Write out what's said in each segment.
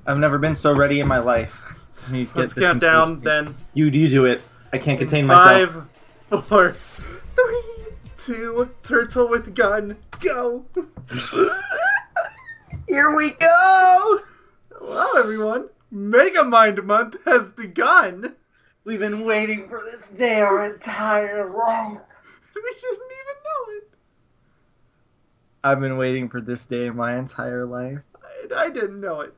I've never been so ready in my life. Let me Let's get this count into the down screen. then. You do it. I can't contain myself. 5, 4, 3, 2, turtle with gun, go! Here we go! Hello everyone! Megamind month has begun! We've been waiting for this day our entire life. We shouldn't even know it. I've been waiting for this day my entire life. I didn't know it.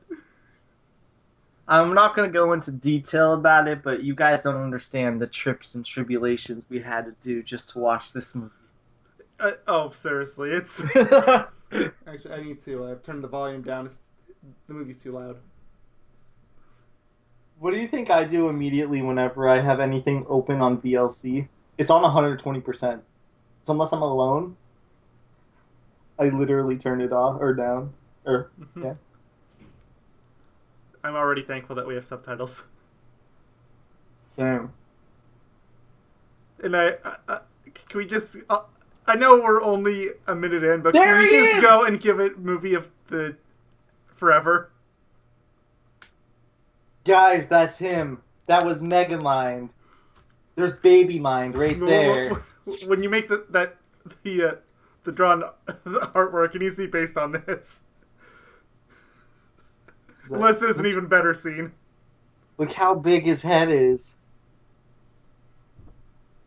I'm not going to go into detail about it, but you guys don't understand the trips and tribulations we had to do just to watch this movie. Oh, seriously, it's... Actually, I need to. I've turned the volume down. The movie's too loud. What do you think I do immediately whenever I have anything open on VLC? It's on 120%. So unless I'm alone, I literally turn it off or down. Yeah. I'm already thankful that we have subtitles. Same. And can we just... I know we're only a minute in, but there can we just is! go and give it movie of the forever? Guys, that's him. That was Megamind. There's Baby Mind right there. When you make the drawn artwork, it needs to be based on this. Unless there's an even better scene. Look how big his head is.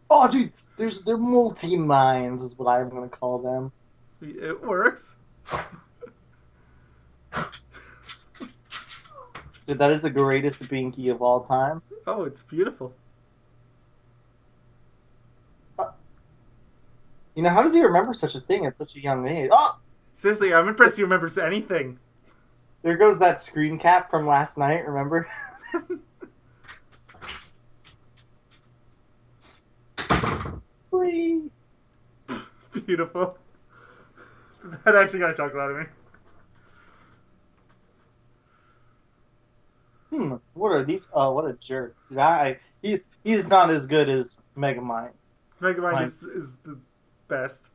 Oh, dude, they're multi-minds is what I'm gonna call them. It works. Dude, that is the greatest Binky of all time. Oh, it's beautiful. You know, how does he remember such a thing at such a young age? Oh! Seriously, I'm impressed he remembers anything. There goes that screen cap from last night, remember? Whee! Beautiful. That actually got a chuckle out of me. What are these? Oh, what a jerk. He's not as good as Megamind. Megamind is the best.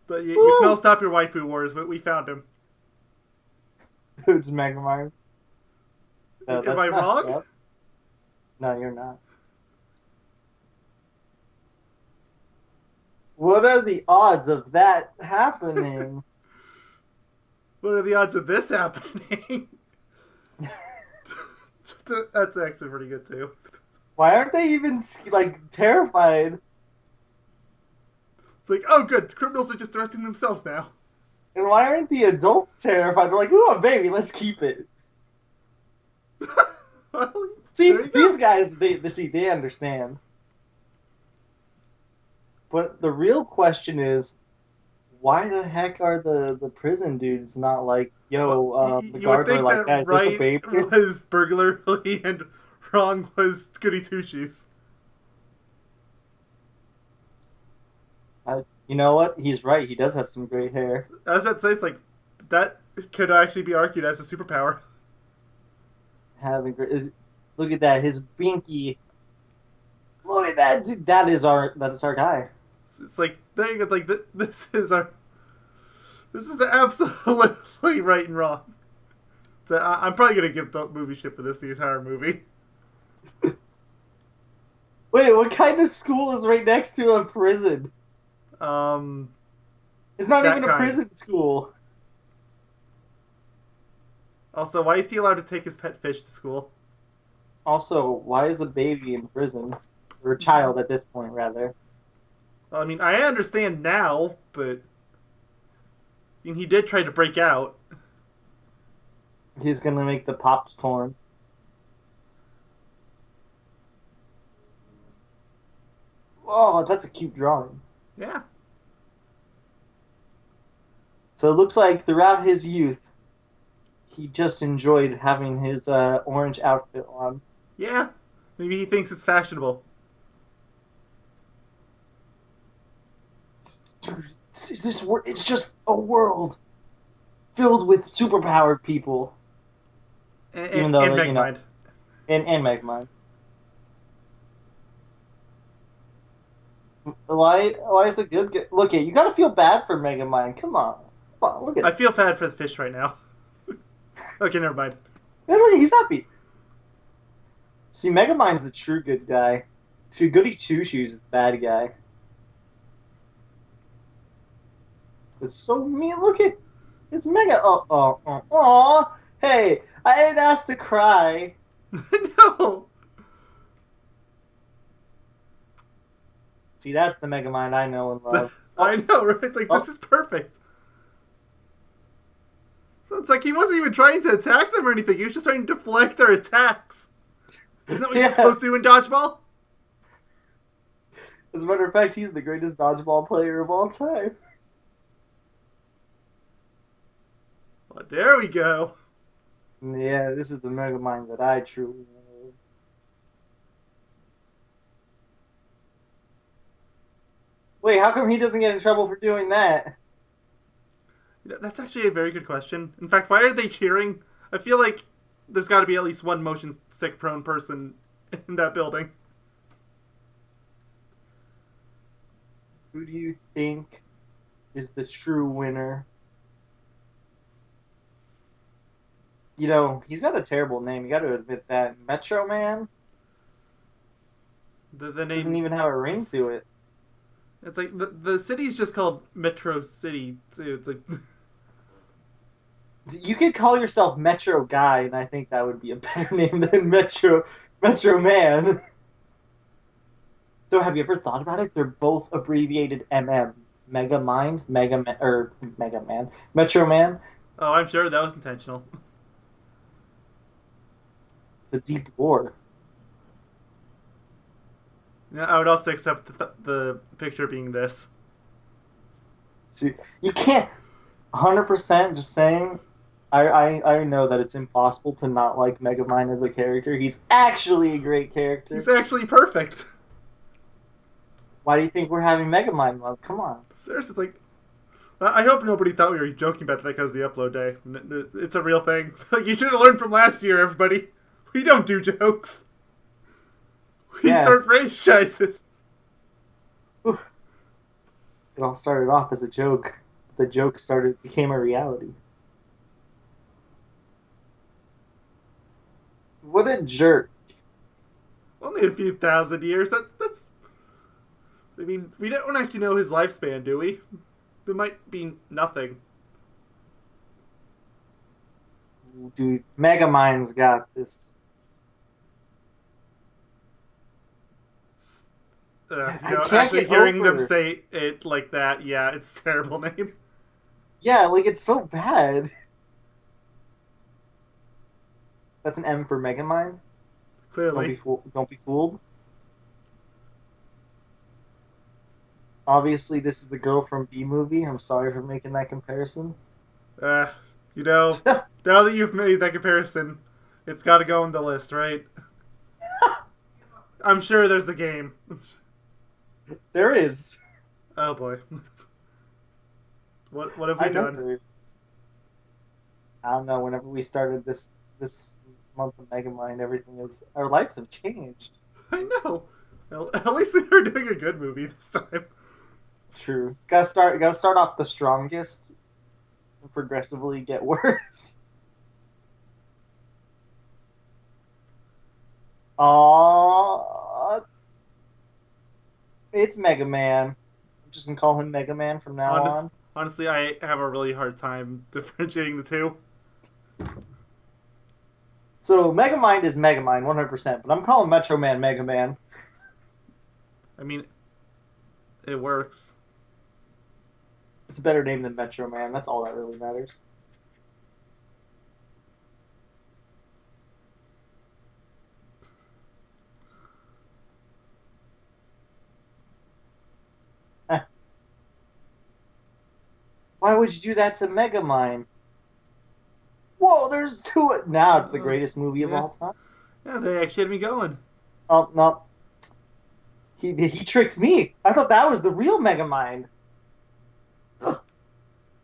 But you can all stop your waifu wars, but we found him. It's Megamind. No, Am I wrong? Up. No, you're not. What are the odds of that happening? What are the odds of this happening? That's actually pretty good too. Why aren't they even like terrified? It's like, oh good, criminals are just arresting themselves now. And why aren't the adults terrified? They're like, ooh, a baby, let's keep it. Well, see, these guys, they understand. But the real question is, why the heck are the prison dudes not like, yo, the guards are like, guys, right this a baby? Was burglary and wrong was goody two shoes. You know what? He's right. He does have some great hair. As that says, like, that could actually be argued as a superpower. Having great. Look at that. His binky. Look at that, dude. That is our guy. It's like, there you go. Like, this is absolutely right and wrong. So I'm probably gonna give the movie shit for this the entire movie. Wait, what kind of school is right next to a prison? It's not even a prison school. Also, why is he allowed to take his pet fish to school? Also, why is a baby in prison? Or a child at this point, rather. Well, I mean, I understand now, but I mean, he did try to break out. He's gonna make the popcorn. Oh, that's a cute drawing. Yeah. So it looks like throughout his youth, he just enjoyed having his orange outfit on. Yeah. Maybe he thinks it's fashionable. It's just a world filled with superpowered people. And Megamind. And Megamind. Why is it good? Look, you gotta feel bad for Megamind. Come on. Oh, look at I him. feel bad for the fish right now. Okay, never mind. Hey, look, he's happy. See, Megamind's the true good guy. See, Goody Two Shoes is the bad guy. It's so mean. Look at it's Mega. Oh. Hey, I didn't ask to cry. No! See, that's the Megamind I know and love. I know, right? It's like, this is perfect. So it's like he wasn't even trying to attack them or anything. He was just trying to deflect their attacks. Isn't that what you're supposed to do in dodgeball? As a matter of fact, he's the greatest dodgeball player of all time. Well, there we go. Yeah, this is the Megamind that I truly love. Wait, how come he doesn't get in trouble for doing that? That's actually a very good question. In fact, why are they cheering? I feel like there's got to be at least one motion sick prone person in that building. Who do you think is the true winner? You know, he's got a terrible name. You got to admit that. Metro Man The name doesn't even have a ring to it. It's like the city's just called Metro City too. It's like You could call yourself Metro Guy, and I think that would be a better name than Metro Man. So, have you ever thought about it? They're both abbreviated MM. Megamind, Mega Man, Metro Man. oh, I'm sure that was intentional. It's the deep lore. Yeah, I would also accept the picture being this. See, you can't 100% just saying. I know that it's impossible to not like Megamind as a character. He's actually a great character. He's actually perfect. Why do you think we're having Megamind love? Come on. Seriously, it's like, I hope nobody thought we were joking about that because of the upload day. It's a real thing. You should have learned from last year, everybody. We don't do jokes. We start franchises. It all started off as a joke. The joke became a reality. What a jerk. Only a few thousand years. That's. I mean, we don't actually know his lifespan, do we? There might be nothing. Dude, Megamind's got this. Actually hearing them say it like that, yeah, it's a terrible name. Yeah, like, it's so bad. That's an M for Megamind. Clearly. Don't be fooled. Obviously, this is the girl from B-Movie. I'm sorry for making that comparison. Now that you've made that comparison, it's got to go on the list, right? I'm sure there's a game. There is. Oh boy. What have we done? There is. I don't know. Whenever we started this month of Megamind, our lives have changed. I know. Well, at least we're doing a good movie this time. True. Gotta start off the strongest and progressively get worse. It's Mega Man. I'm just gonna call him Mega Man from now on. Honestly, I have a really hard time differentiating the two. So Megamind is Megamind 100%, but I'm calling Metro Man Mega Man. I mean, it works. It's a better name than Metro Man. That's all that really matters. Why would you do that to Megamind? Whoa, there's two. Now it's the greatest movie of all time. Yeah, they actually had me going. Oh, no. He tricked me. I thought that was the real Megamind.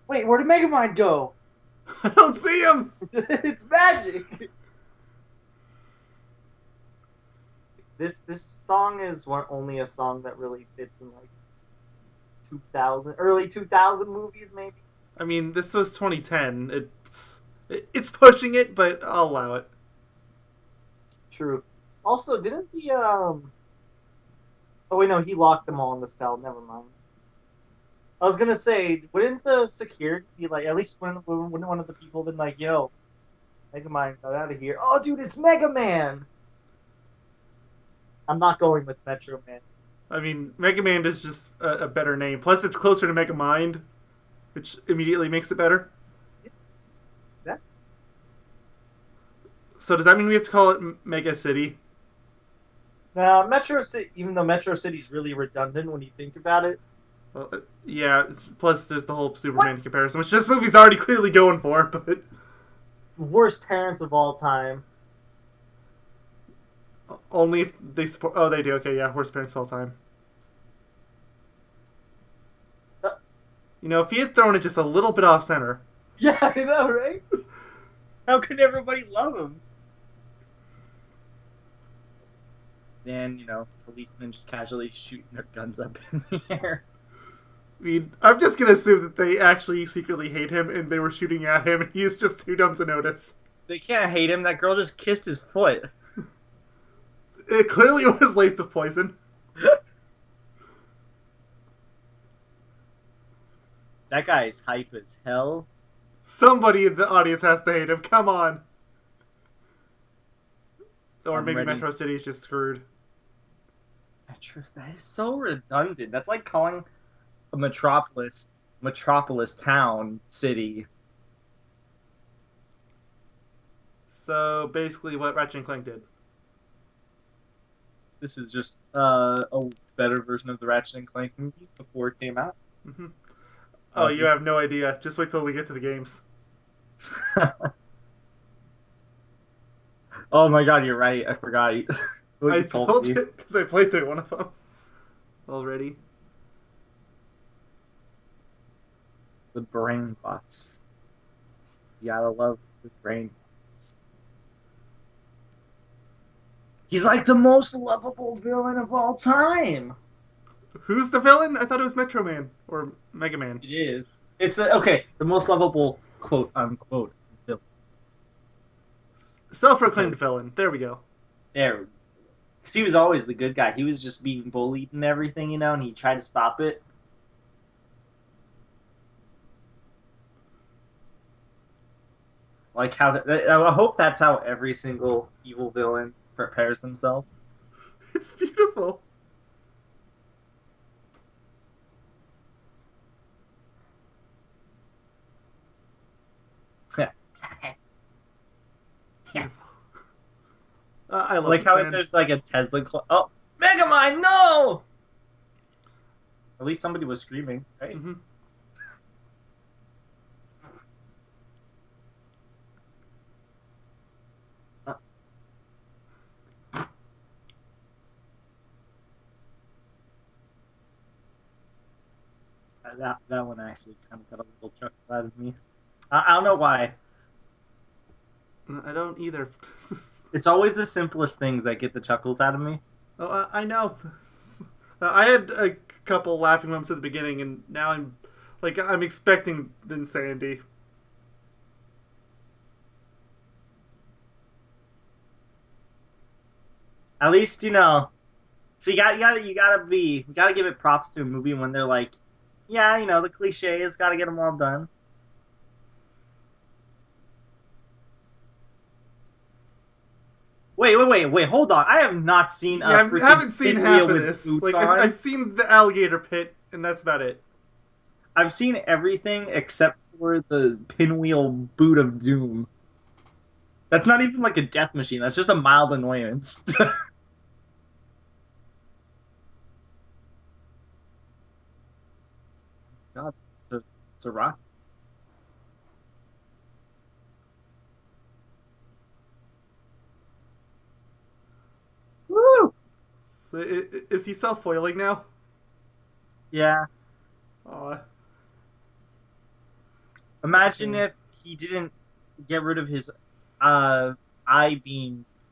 Wait, where did Megamind go? I don't see him. It's magic. This song is only a song that really fits in like early 2000 movies maybe. I mean, this was 2010. It's pushing it, but I'll allow it. True. Also, didn't the Oh wait, no, he locked them all in the cell. Never mind. I was gonna say, wouldn't the security be like, at least wouldn't one of the people been like, "Yo, Megamind, got out of here"? Oh, dude, it's Mega Man. I'm not going with Metro Man. I mean, Megamind is just a better name. Plus, it's closer to Megamind, which immediately makes it better. That So does that mean we have to call it Mega City? Now, Metro City, even though Metro City's really redundant when you think about it. Well, yeah. Plus, there's the whole Superman comparison, which this movie's already clearly going for. But Worst parents of all time. only if they support. Oh, they do. Okay, yeah. Worst parents of all time. You know, if he had thrown it just a little bit off center. Yeah, I know, right? How can everybody love him? And, policemen just casually shooting their guns up in the air. I mean, I'm just gonna assume that they actually secretly hate him and they were shooting at him and he's just too dumb to notice. They can't hate him. That girl just kissed his foot. It clearly was laced with poison. That guy's hype as hell. Somebody in the audience has to hate him. Come on. Or I'm maybe ready. Metro City is just screwed. That is so redundant. That's like calling a metropolis town city. So basically what Ratchet and Clank did. This is just a better version of the Ratchet and Clank movie before it came out. Mm-hmm. Oh, you have no idea. Just wait till we get to the games. Oh my god, you're right. I forgot. I told you because I played through one of them already. The brain bots. You gotta love the brain bots. He's like the most lovable villain of all time. Who's the villain? I thought it was Metro Man or Mega Man. It is. It's the most lovable quote unquote villain. Self-proclaimed villain. There we go. There. Because he was always the good guy. He was just being bullied and everything, and he tried to stop it. Like how I hope that's how every single evil villain prepares himself. It's beautiful. I love like how man. If there's like a Tesla. Oh, Megamind, no! At least somebody was screaming, right? Mm-hmm. That one actually kind of got a little chuckle out of me. I don't know why. I don't either. It's always the simplest things that get the chuckles out of me. Oh, I know. I had a couple laughing moments at the beginning, and now I'm expecting the insanity. At least So you gotta give it props to a movie when they're like, yeah, the cliches, gotta get them all done. Wait, hold on. I have not seen I haven't seen half of this. Like, I've seen the alligator pit, and that's about it. I've seen everything except for the pinwheel boot of doom. That's not even like a death machine. That's just a mild annoyance. God, it's a rock. Woo! So, is he self-foiling now? Yeah. Aw. Imagine if he didn't get rid of his eye beams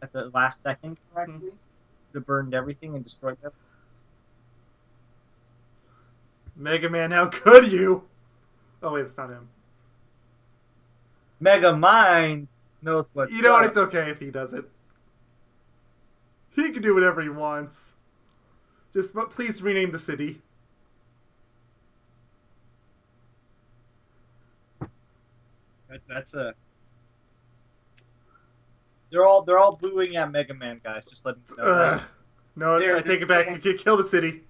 at the last second correctly. Would have burned everything and destroyed everything. Mega Man, how could you? Oh wait, it's not him. Megamind knows what's You know what? up. It's okay if he does it. He can do whatever he wants. Just please rename the city. That's a. They're all booing at Mega Man, guys. Just letting you know. That. No, I take it back. saying- You kill the city.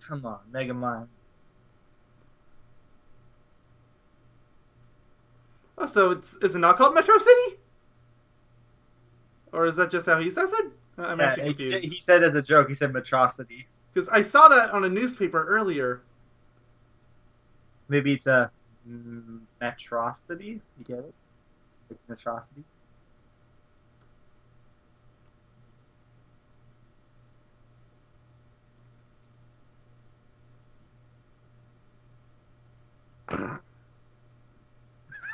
Come on, Mega Man. Oh, so is it not called Metro City? Or is that just how he says it? I'm actually confused. He said as a joke. He said Metrocity. Because I saw that on a newspaper earlier. Maybe it's a Metrocity. You get it? Like Metrocity.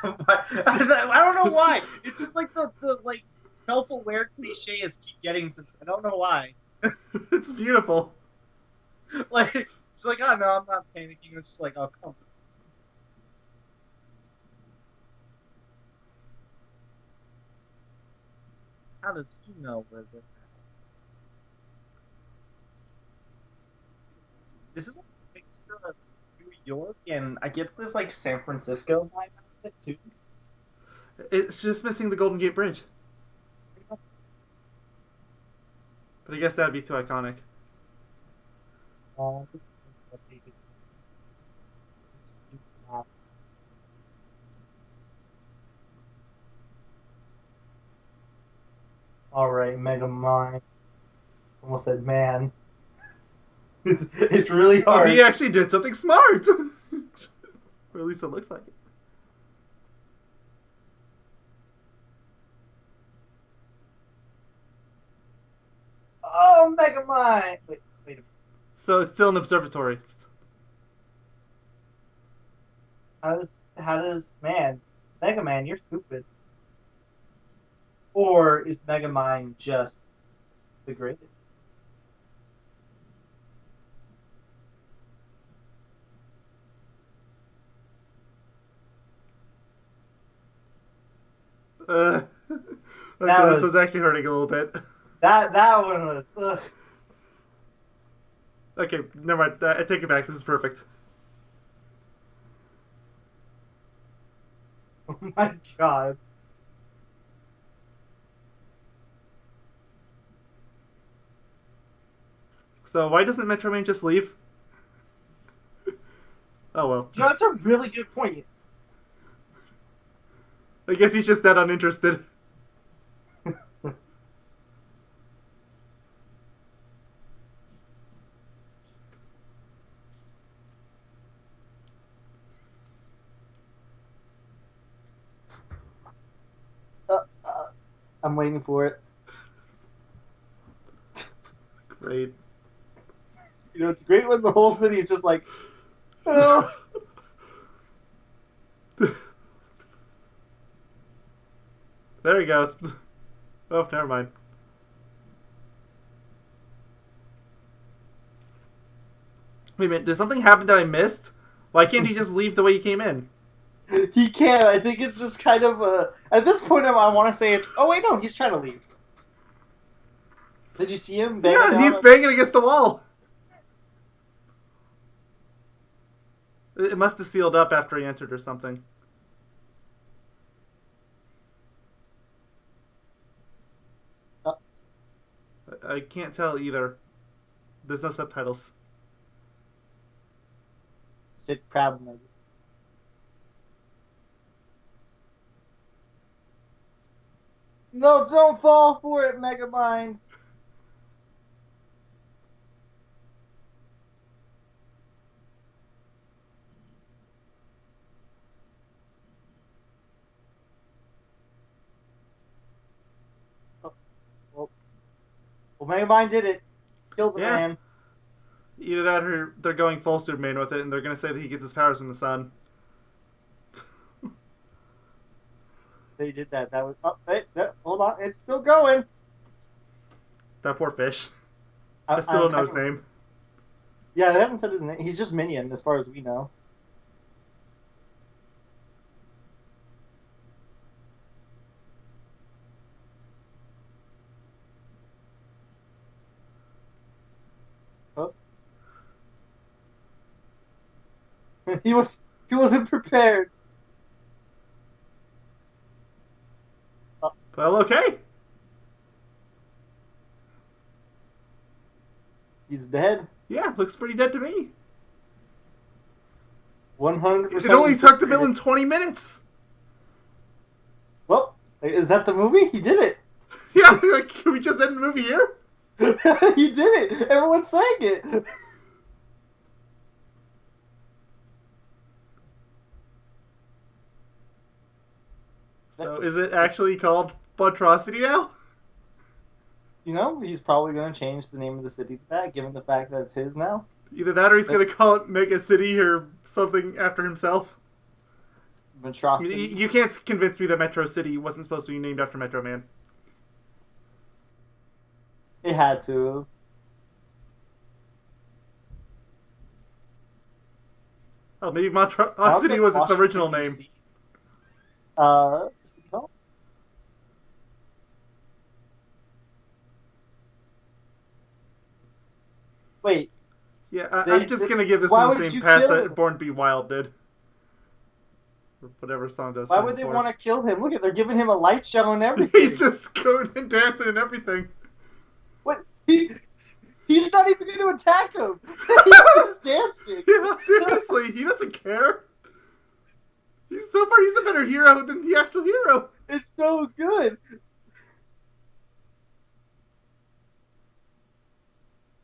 I don't know why. It's just like the like self-aware cliches keep getting. I don't know why. It's beautiful. Like she's like, oh no, I'm not panicking. It's just like, oh come on. How does he know where they're at? This is like a mixture of New York and I get this like San Francisco vibe out of it too. It's just missing the Golden Gate Bridge. But I guess that would be too iconic. This is updated. Alright, Megamind. Almost said man. It's really Oh, hard. he actually did something smart! Or at least it looks like it. Oh, Megamind! Wait a minute. So it's still an observatory. How does man, Mega Man, you're stupid. Or is Megamind just the greatest? Okay, this was actually hurting a little bit. That one was. Ugh. Okay, never mind. I take it back. This is perfect. Oh my god. So why doesn't Metro Man just leave? Oh well. No, that's a really good point. I guess he's just that uninterested. I'm waiting for it. Great. You know, it's great when the whole city is just like, oh. There he goes. Oh, never mind. Wait a minute, did something happen that I missed? Why can't he just leave the way he came in? He can't. I think it's just kind of a. At this point, I want to say it's. Oh wait, no, he's trying to leave. Did you see him? Yeah, he's banging against the wall. It must have sealed up after he entered or something. I can't tell either. There's no subtitles. Sit proud, maybe. No, don't fall for it, Megamind. Well, Megamind did it. Killed the man. Either that or they're going full Superman with it and they're going to say that he gets his powers from the sun. They did that. That was. Oh, wait, hold on. It's still going. That poor fish. I still don't know his name. Yeah, they haven't said his name. He's just Minion, as far as we know. Oh. he was he wasn't prepared. Well, okay. He's dead. Yeah, looks pretty dead to me. 100%. It only took the villain 20 minutes. Well, is that the movie? He did it. Yeah, like, can we just end the movie here? He did it. Everyone's saying it. So, is it actually called Butrosity now? You know, he's probably going to change the name of the city to that, given the fact that it's his now. Either that or he's going to call it Mega City or something after himself. Monstrosity. You can't convince me that Metro City wasn't supposed to be named after Metro Man. It had to. Oh, maybe Monstrosity was its original name. No? Wait. Yeah, I'm just going to give this Why one the would same you pass kill that him? Born to Be Wild did. Or whatever song that was. Why would they want to kill him? Look at, they're giving him a light show and everything. He's just going and dancing and everything. What? He's not even going to attack him. He's just dancing. Yeah, seriously, he doesn't care. He's a better hero than the actual hero. It's so good.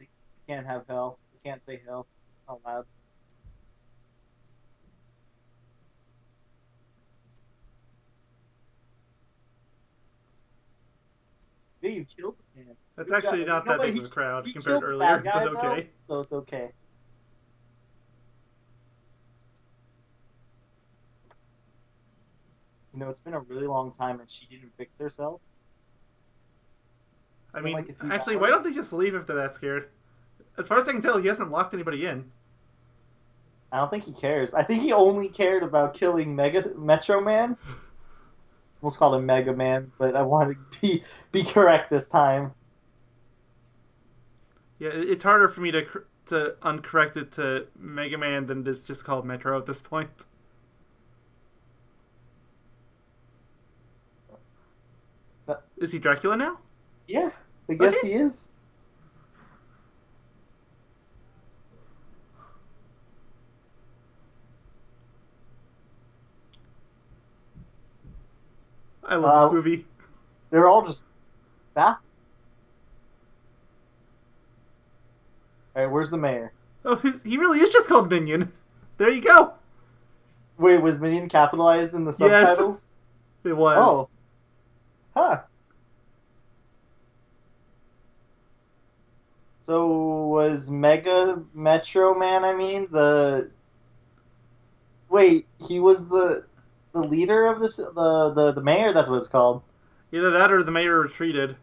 You can't have hell. You can't say hell out loud. Yeah, you killed the man. That's Good actually job. not that Nobody- big of a crowd he compared killed to the earlier, bad guy, but okay. though, so it's okay. You know, it's been a really long time and she didn't fix herself. It's I been mean, like a few actually, why hours. don't they just leave if they're that scared? As far as I can tell, he hasn't locked anybody in. I don't think he cares. I think he only cared about killing Metro Man. Almost called him Mega Man, but I wanted to be correct this time. Yeah, it's harder for me to uncorrect it to Mega Man than it is just called Metro at this point. Is he Dracula now? Yeah, I guess Okay. he is. I love this movie. They're all just back. Alright, where's the mayor? Oh, he really is just called Minion. There you go. Wait, was Minion capitalized in the Yes. subtitles? It was. Oh. Huh. So was Metro Man, I mean, Wait, he was the leader of this the mayor, that's what it's called. Either that or the mayor retreated.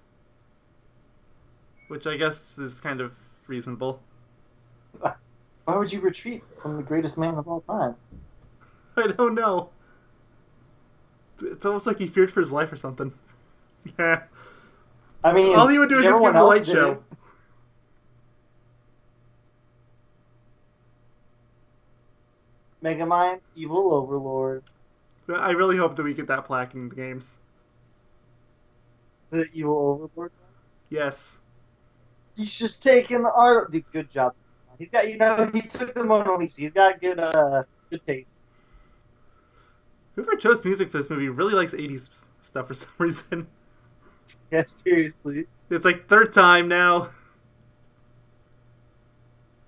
Which I guess is kind of reasonable. Why would you retreat from the greatest man of all time? I don't know. It's almost like he feared for his life or something. Yeah. I mean, All he would do is just give everyone him a else light did show. it. Megamind, evil overlord. I really hope that we get that plaque in the games. The evil overlord. Yes. He's just taking the art. Dude, good job. He's got, he took the Mona Lisa. He's got good taste. Whoever chose music for this movie really likes 80s stuff for some reason. Yeah, seriously. It's like third time now.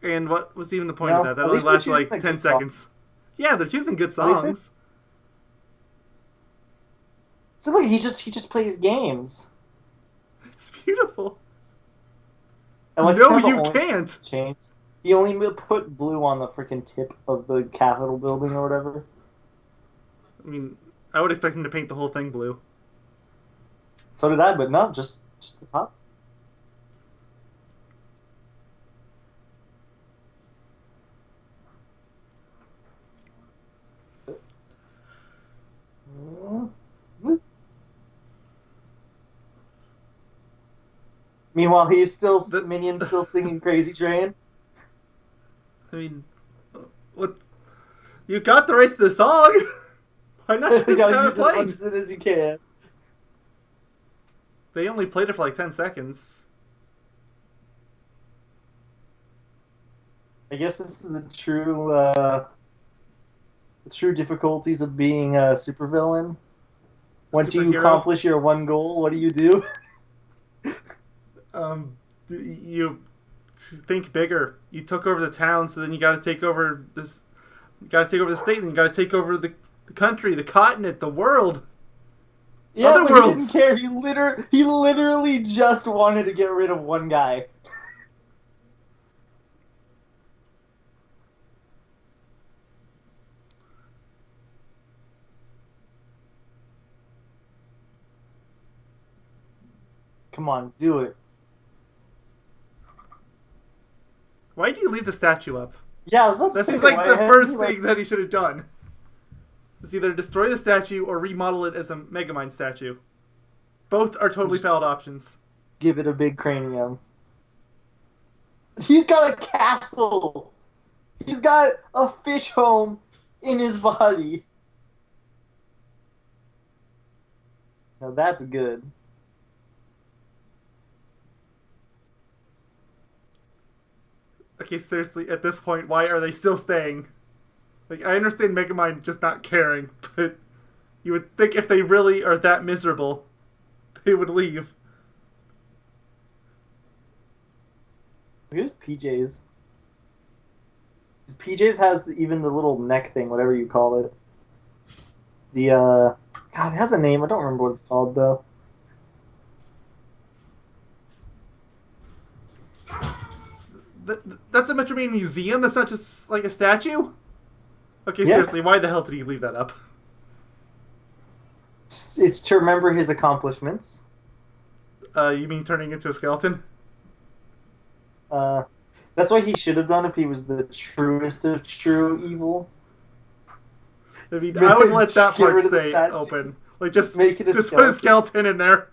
And what was even the point of that? That at only least they're lasted like choosing 10 good seconds. songs. Yeah, they're choosing good At least songs. So look, he just plays games. It's beautiful. And like, No, kinda you only can't. Changed. He only put blue on the freaking tip of the Capitol building or whatever. I mean, I would expect him to paint the whole thing blue. So did I, but no, just the top. Meanwhile, Minion's still singing Crazy Train. I mean, what? You got the rights to the song. Why not just You gotta have it use as much playing? of it as you can. They only played it for like 10 seconds. I guess this is the true difficulties of being a supervillain. Once you Superhero. accomplish your one goal, what do you do? You think bigger. You took over the town, so then you got to take over this. You got to take over the state, and you got to take over the country, the continent, the world. Yeah, Other but worlds. he didn't care. He literally just wanted to get rid of one guy. Come on, do it. Why do you leave the statue up? Yeah, I was about to That say seems like why the hasn't first he, thing that he should have done. Is either destroy the statue or remodel it as a Megamind statue. Both are totally valid options. give it a big cranium. He's got a castle. He's got a fish home in his body. Now that's good. Okay, seriously, at this point, why are they still staying? Like, I understand Megamind just not caring, but you would think if they really are that miserable, they would leave. Look at his PJs. His PJs has even the little neck thing, whatever you call it. God, it has a name. I don't remember what it's called, though. That's a Metroid museum? That's not just, like, a statue? Okay, Yeah. seriously, why the hell did he leave that up? It's to remember his accomplishments. You mean turning into a skeleton? That's what he should have done if he was the truest of true evil. I mean, I would let that Get part rid of the stay statue. open. Like, just Make it a put a skeleton. skeleton in there.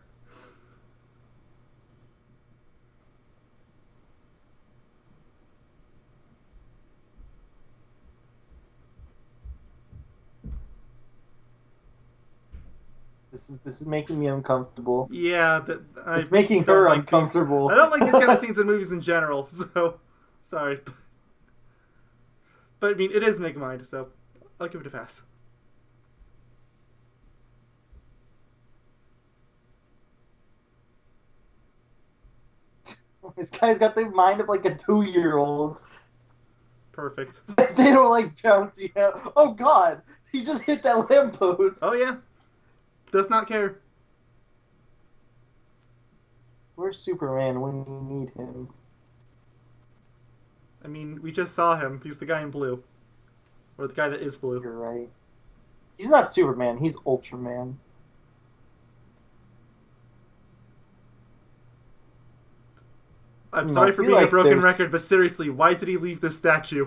This is making me uncomfortable. Yeah, It's making don't her like uncomfortable. I don't like these kind of scenes in movies in general, so sorry. But I mean, it is Megamind, so I'll give it a pass. This guy's got the mind of like a 2-year-old. Perfect. They don't like bouncy out. Oh god, he just hit that lamppost. Oh yeah, does not care. Where's Superman when you need him? I mean, we just saw him. He's the guy in blue, or the guy that is blue. You're right. He's not Superman. He's Ultraman. I'm No, sorry I for feel being a like broken there's- record, but seriously, why did he leave this statue?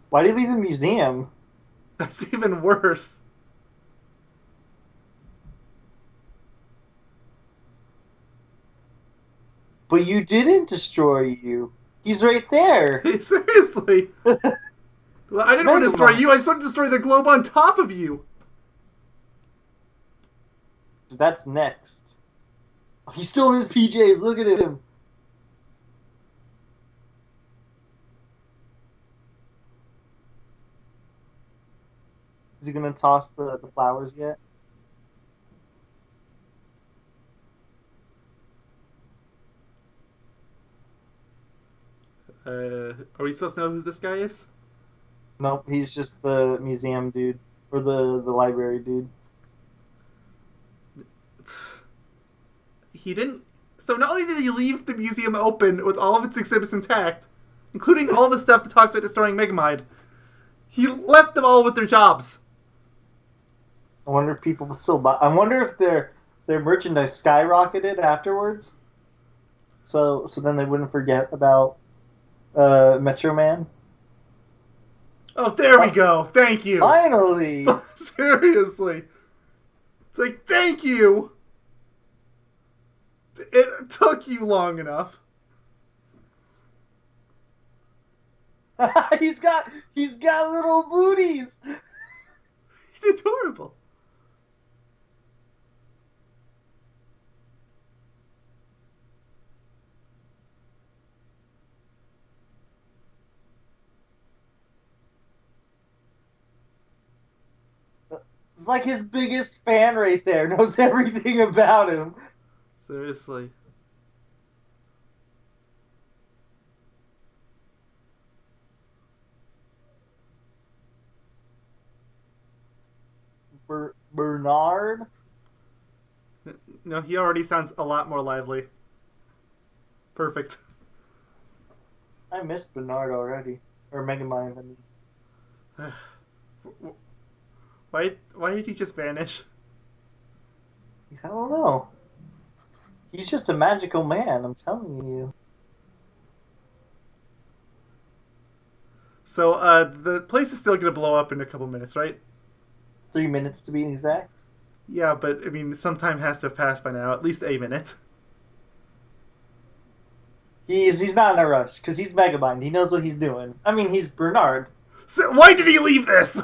Why did he leave the museum? That's even worse. But you didn't destroy you. He's right there. Seriously. Well, I didn't want to destroy Megamind. you. I just wanted to destroy the globe on top of you. That's next. He's still in his PJs. Look at him. Is he gonna toss the flowers yet? Are we supposed to know who this guy is? Nope, he's just the museum dude. Or the library dude. He didn't. So not only did he leave the museum open with all of its exhibits intact, including all the stuff that talks about destroying Megamind, he left them all with their jobs. I wonder if people will still buy. I wonder if their merchandise skyrocketed afterwards. So then they wouldn't forget about Metro Man. Oh, there we go. Thank you. Finally! Seriously. It's like, thank you. It took you long enough. He's got little booties. He's adorable. It's like his biggest fan right there. Knows everything about him. Seriously. Bernard? No, he already sounds a lot more lively. Perfect. I miss Bernard already. Or Megamind, I mean. Why did he just vanish? I don't know. He's just a magical man, I'm telling you. So, the place is still gonna blow up in a couple minutes, right? 3 minutes to be exact. Yeah, but, I mean, some time has to have passed by now. At least a minute. He's not in a rush, because he's Megamind. He knows what he's doing. I mean, he's Bernard. So, why did he leave this?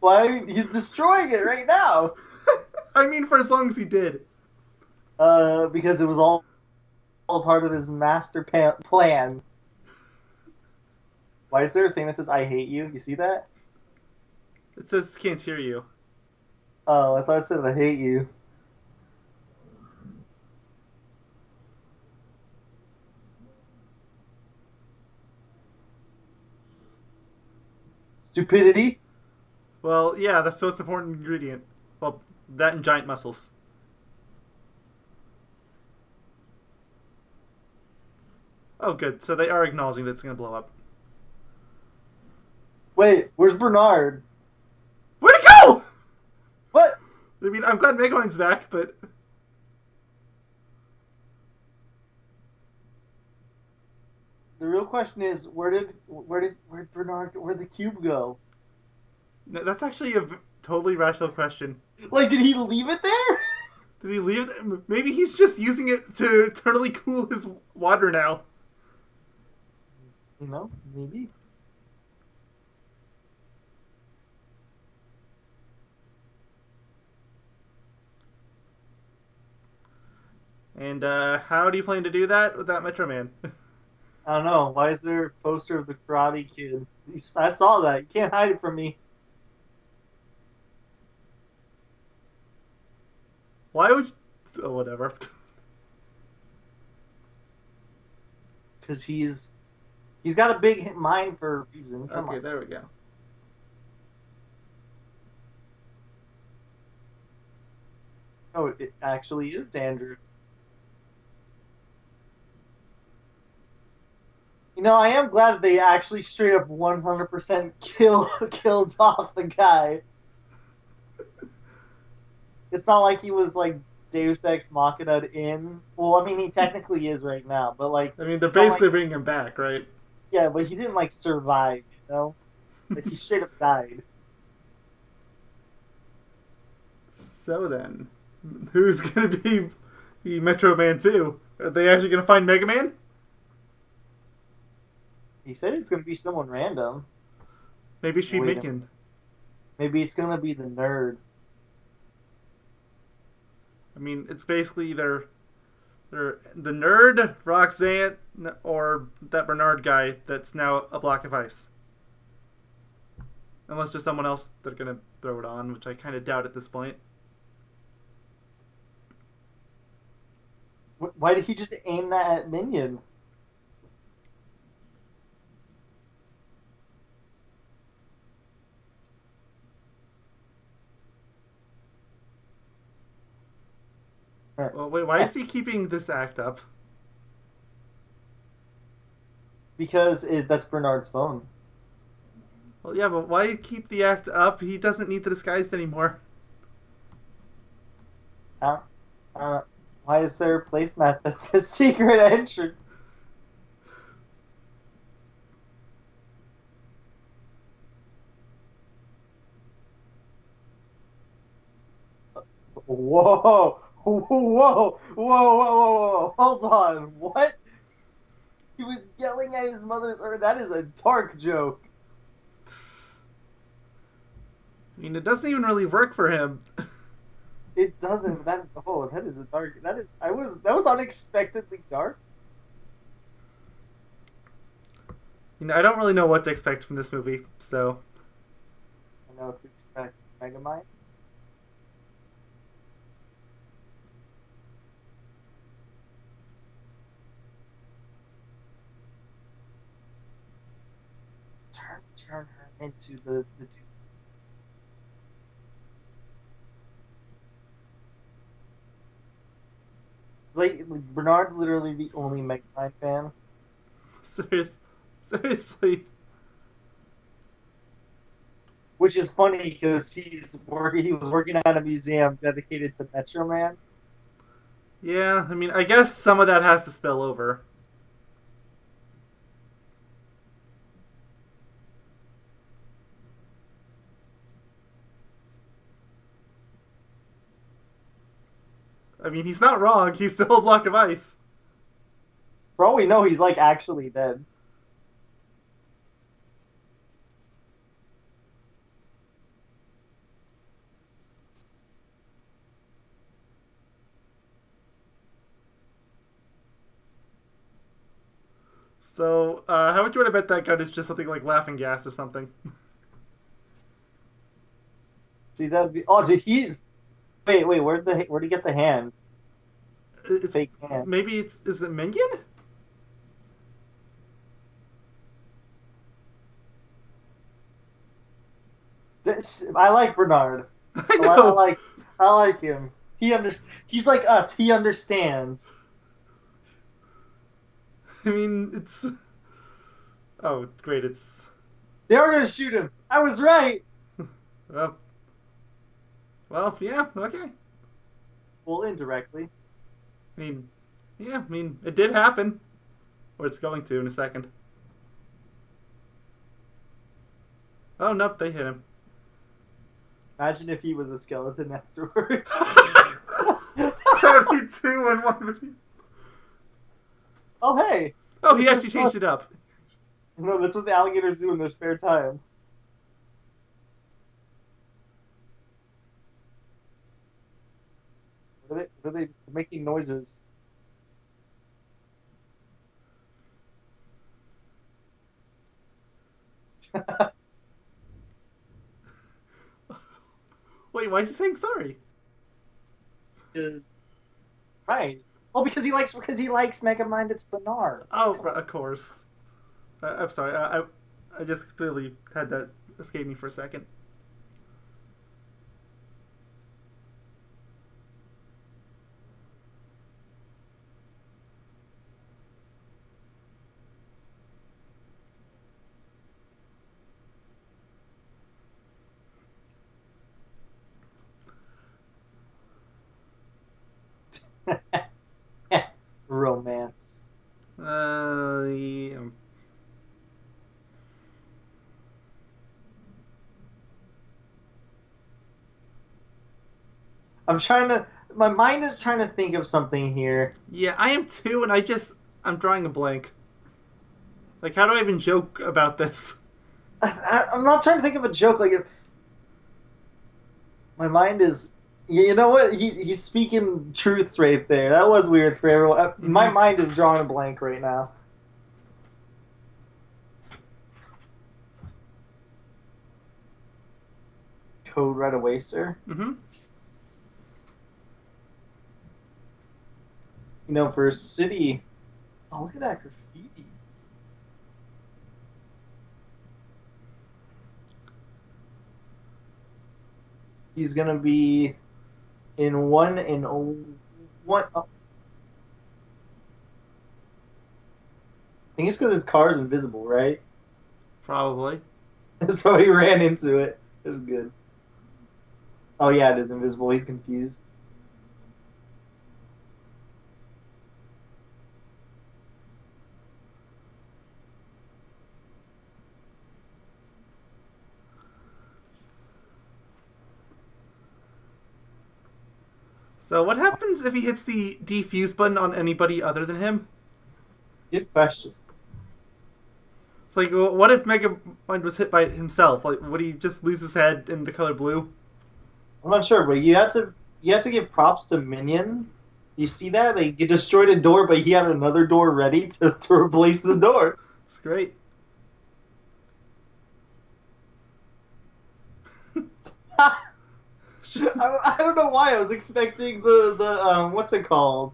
Why? He's destroying it right now. I mean, for as long as he did. Because it was all part of his master plan. Why is there a thing that says, I hate you? You see that? It says can't hear you. Oh, I thought it said, I hate you. Stupidity? Well, yeah, that's the most important ingredient. Well, that and giant muscles. Oh, good. So they are acknowledging that it's going to blow up. Wait, where's Bernard? Where'd he go? What? I mean, I'm glad Megamind's back, but... The real question is, where'd Bernard, where'd the cube go? No, that's actually a totally rational question. Like, did he leave it there? Did he leave it? Maybe he's just using it to eternally cool his water now. You know, maybe. And how do you plan to do that without Metro Man? I don't know. Why is there a poster of the Karate Kid? I saw that. You can't hide it from me. Why would you... Oh, whatever. Because he's got a big mind for a reason. Come Okay, on. there we go. Oh, it actually is dandruff. You know, I am glad that they actually straight up 100% killed off the guy. It's not like he was like Deus Ex Machina in. Well, I mean, he technically is right now, but like. I mean, they're it's not basically like, bringing him back, right? yeah, but he didn't like survive, you know? Like he straight up died. So then, who's gonna be Metro Man 2? Are they actually gonna find Mega Man? He said it's gonna be someone random. Maybe it should be Wait a Minion. Maybe it's gonna be the nerd. I mean, it's basically either the nerd, Roxanne, or that Bernard guy that's now a block of ice. Unless there's someone else they're gonna throw it on, which I kind of doubt at this point. Why did he just aim that at Minion? Well, wait, why is he keeping this act up? Because that's Bernard's phone. Well, yeah, but why keep the act up? He doesn't need the disguise anymore. Why is there a placemat that says secret entrance? Whoa! Whoa, whoa, whoa, whoa, hold on. What? He was yelling at his mother's earth. That is a dark joke. I mean, it doesn't even really work for him. It doesn't. That is a dark. That was unexpectedly dark. I don't really know what to expect from this movie, so. I know to expect Megamind. Turn her into the two. Like Bernard's literally the only Megamind fan. Seriously. Which is funny because he was working at a museum dedicated to Metro Man. Yeah, I mean, I guess some of that has to spill over. I mean, he's not wrong. He's still a block of ice. For all we know, he's like actually dead. So, how would you want to bet that gun is just something like laughing gas or something? See, that'd be. Oh, he's. Wait. Where'd he get the hand? It's Fake hand. maybe is it Minion? I like Bernard. I know. I like him. He's like us. He understands. I mean, it's. Oh, great! It's. They are gonna shoot him. I was right. Well, yeah, okay. Well, indirectly. I mean, yeah, I mean, it did happen. Or it's going to in a second. Oh, nope, they hit him. Imagine if he was a skeleton afterwards. That would be 2 and 1 would be... Oh, hey. Oh, he actually changed it up. No, that's what the alligators do in their spare time. What are they making noises? Wait, why is he saying sorry? Because right. Oh, because he likes Megamind. It's Bernard. Oh, of course. I'm sorry. I just completely had that escape me for a second. Romance. Yeah. My mind is trying to think of something here. Yeah, I am too, and I'm drawing a blank. Like, how do I even joke about this? I'm not trying to think of a joke. Like, my mind is. You know what? He's speaking truths right there. That was weird for everyone. Mm-hmm. My mind is drawing a blank right now. Code right away, sir. Mm-hmm. You know, for a city. Oh, look at that graffiti. He's gonna be in one. Oh. I think it's because his car is invisible, right? Probably. So he ran into it. It was good. Oh yeah, it is invisible. He's confused. So what happens if he hits the defuse button on anybody other than him? Good question. It's like, what if Megamind was hit by it himself? Like, would he just lose his head in the color blue? I'm not sure, but you have to give props to Minion. You see that? They destroyed a door, but he had another door ready to replace the door. It's great. I don't know why I was expecting the what's it called?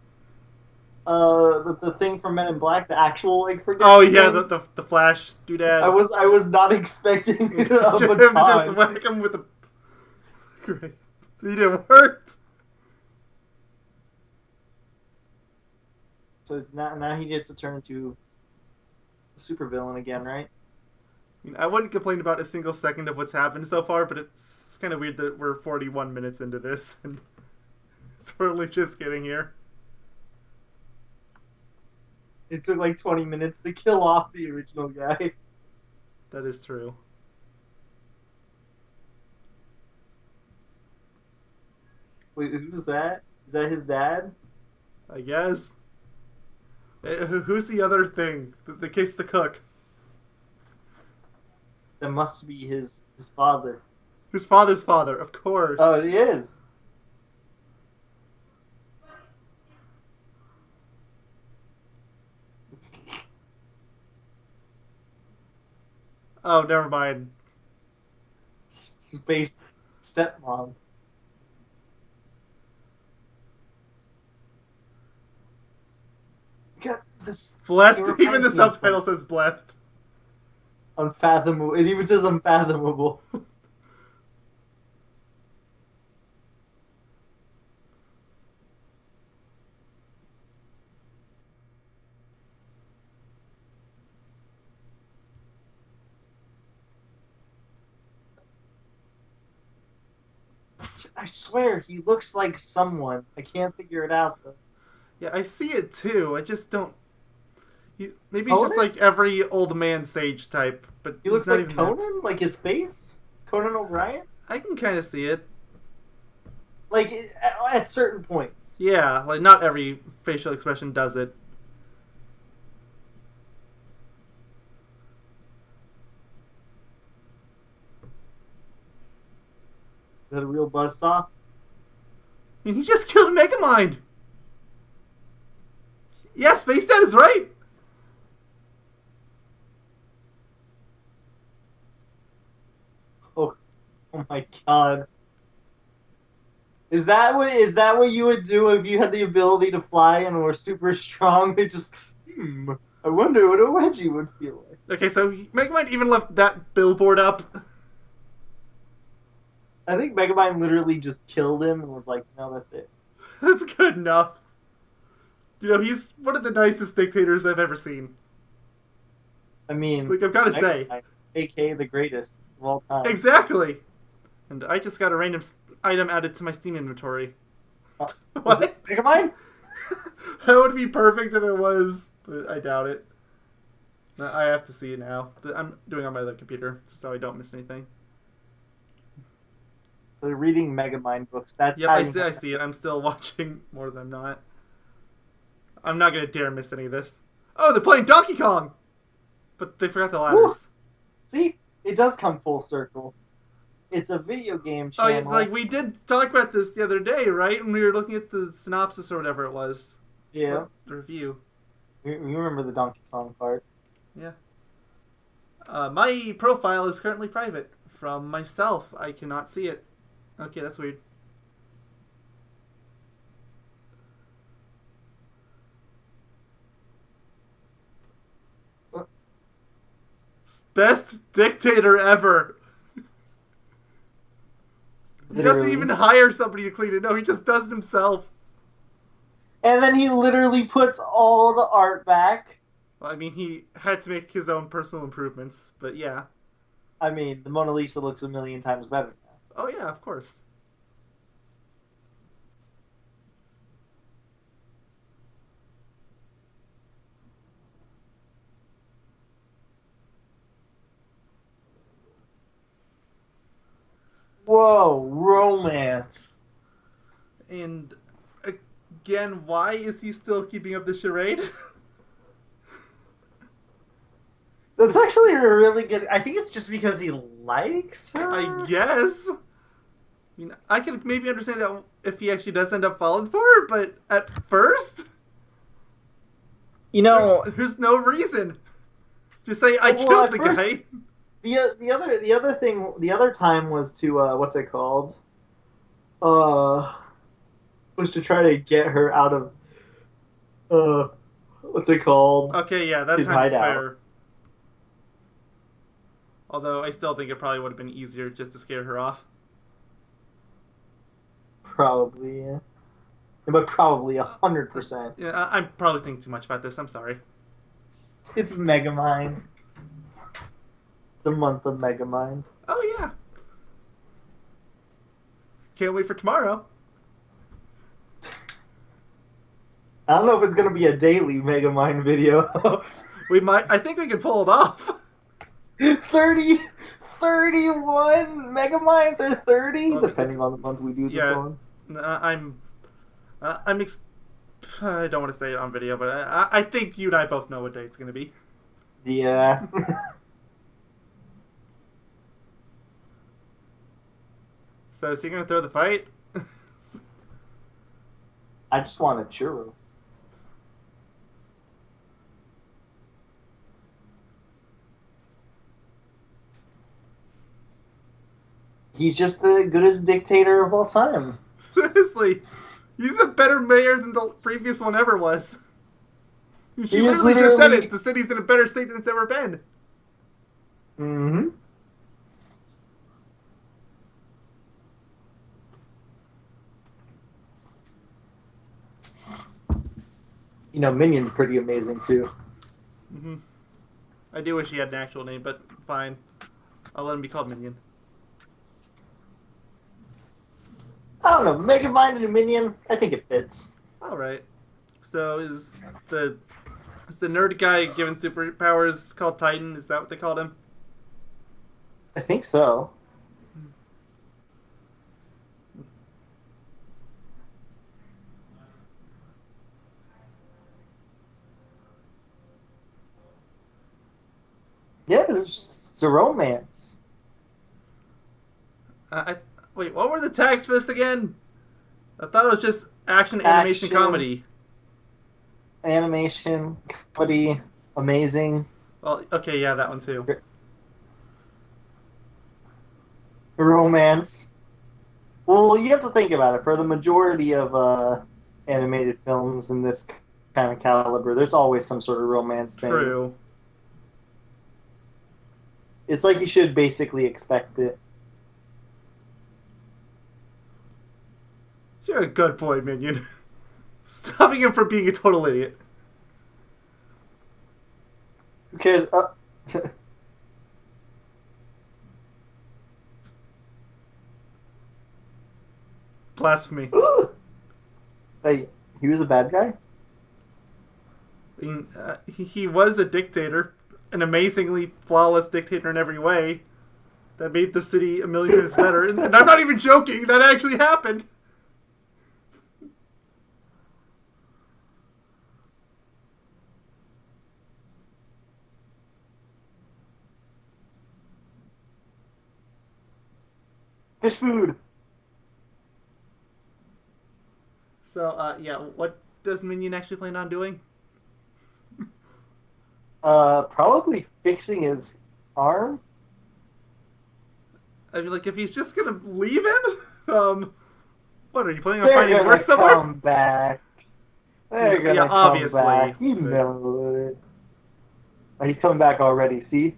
The thing from Men in Black, the actual like forget. Oh yeah, the Flash doodad. I was not expecting a just baton. whack him with a. Great. It didn't work. So now he gets to turn into a supervillain again, right? I mean, I wouldn't complain about a single second of what's happened so far, but it's kind of weird that we're 41 minutes into this and it's totally just getting here. It took like 20 minutes to kill off the original guy. That is true. Wait, who was that? Is that his dad? I guess. Who's the other thing? The case the cook. That must be his father. His father's father, of course. Oh, it is. Oh, never mind. Space stepmom. Got this. Blessed. It Even the reminds me of subtitle says blessed. Unfathomable. It even says unfathomable. I swear, he looks like someone. I can't figure it out, though. Yeah, I see it too. I just don't. Maybe he's Conan? just like every old man sage type, but He looks he's not like even Conan? that. Like his face? Conan O'Brien? I can kind of see it. Like, at certain points. Yeah, like not every facial expression does it. Is that a real buzzsaw? I mean, he just killed Megamind! Yeah, Space Dad is right! Oh my god. Is that what you would do if you had the ability to fly and were super strong? They just, I wonder what a wedgie would feel like. Okay, so Megamind even left that billboard up. I think Megamind literally just killed him and was like, no, that's it. That's good enough. You know, he's one of the nicest dictators I've ever seen. I mean, Like, I've got to say. aka the greatest of all time. Exactly! And I just got a random item added to my Steam inventory. Was What? it Megamind? That would be perfect if it was, but I doubt it. I have to see it now. I'm doing it on my other computer, so I don't miss anything. They're reading Megamind books. That's Yep, how I see it. I'm still watching more than I'm not. I'm not going to dare miss any of this. Oh, they're playing Donkey Kong! But they forgot the ladders. See? It does come full circle. It's a video game Oh, channel. yeah, like we did talk about this the other day, right? When we were looking at the synopsis or whatever it was. Yeah. The review. You remember the Donkey Kong part. Yeah. My profile is currently private from myself. I cannot see it. Okay, that's weird. What? Best dictator ever. He doesn't Literally. even hire somebody to clean it. No, he just does it himself. And then he literally puts all the art back. Well, I mean, he had to make his own personal improvements, but yeah. I mean, the Mona Lisa looks a million times better now. Oh yeah, of course. Whoa, romance. And Again, why is he still keeping up the charade? That's actually a really good. I think it's just because he likes her. I guess. I mean, I could maybe understand that if he actually does end up falling for her, but at first, there's no reason. Just say I killed the guy. The other time was to what's it called? Was to try to get her out of what's it called? Okay, yeah, that His time's hideout. fair. Although I still think it probably would have been easier just to scare her off. Probably, yeah. But probably 100%. Yeah, I'm probably thinking too much about this. I'm sorry. It's Megamind. The month of Megamind. Oh, yeah. Can't wait for tomorrow. I don't know if it's going to be a daily Megamind video. We might. I think we can pull it off. 31 Megaminds or 30, Well, depending on the month we do this one. I don't want to say it on video, but I think you and I both know what day it's going to be. Yeah. So is he going to throw the fight? I just want a churro. He's just the goodest dictator of all time. Seriously, he's a better mayor than the previous one ever was. She He is literally just said literally- it. The city's in a better state than it's ever been. Mm-hmm. Minion's pretty amazing, too. Mm-hmm. I do wish he had an actual name, but fine. I'll let him be called Minion. I don't know, Megamind and a Minion, I think it fits. All right. So is the nerd guy given superpowers called Titan? Is that what they called him? I think so. Yeah, it's a romance. Wait, what were the tags for this again? I thought it was just action, animation, Action. comedy. Animation, comedy, amazing. Well, okay, yeah, that one too. Romance. Well, you have to think about it. For the majority of animated films in this kind of caliber, there's always some sort of romance thing. True. It's like you should basically expect it. You're a good boy, Minion. Stopping him from being a total idiot. Who cares? Blasphemy. Hey, he was a bad guy? I mean, he was a dictator, an amazingly flawless dictator in every way, that made the city a million times better. And I'm not even joking, that actually happened. Fish food. So, yeah, what does Minion actually plan on doing? Probably fixing his arm. I mean, like, if he's just gonna leave him? What, are you planning on finding work somewhere? Come back. They're gonna Yeah, come obviously, back. You but- know it. Oh, he's coming back already, see?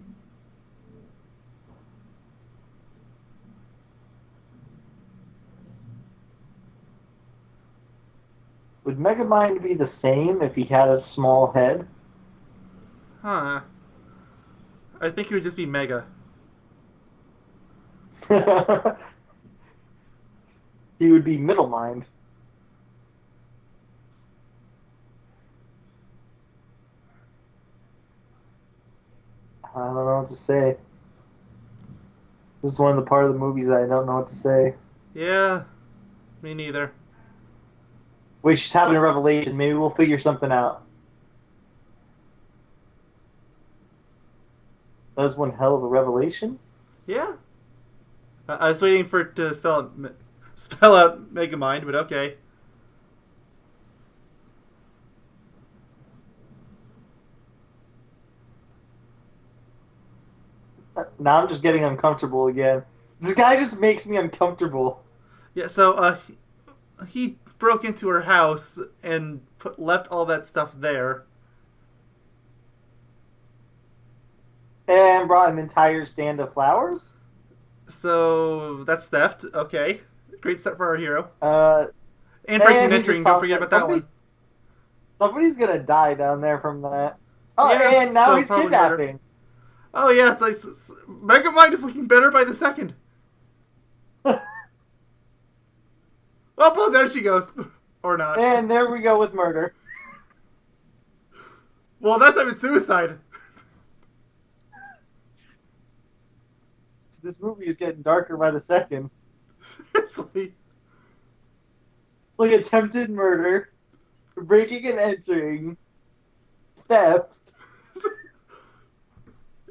Would Megamind be the same if he had a small head? Huh. I think he would just be Mega. He would be Middle Mind. I don't know what to say. This is one of the part of the movies that I don't know what to say. Yeah, me neither. Wait, she's having a revelation. Maybe we'll figure something out. That was one hell of a revelation. Yeah. I was waiting for it to spell out Megamind, but okay. Now I'm just getting uncomfortable again. This guy just makes me uncomfortable. Yeah, so he broke into her house and left all that stuff there. And brought an entire stand of flowers? So that's theft. Okay. Great start for our hero. And and breaking and he entering. just Don't tossed forget that- about that somebody- one. Somebody's gonna die down there from that. Oh, Yeah, and now so he's probably kidnapping. Oh yeah, it's like Megamind is looking better by the second. Oh, well, there she goes. Or not. And there we go with murder. Well, that time it's suicide. This movie is getting darker by the second. Seriously. Like attempted murder, breaking and entering, theft.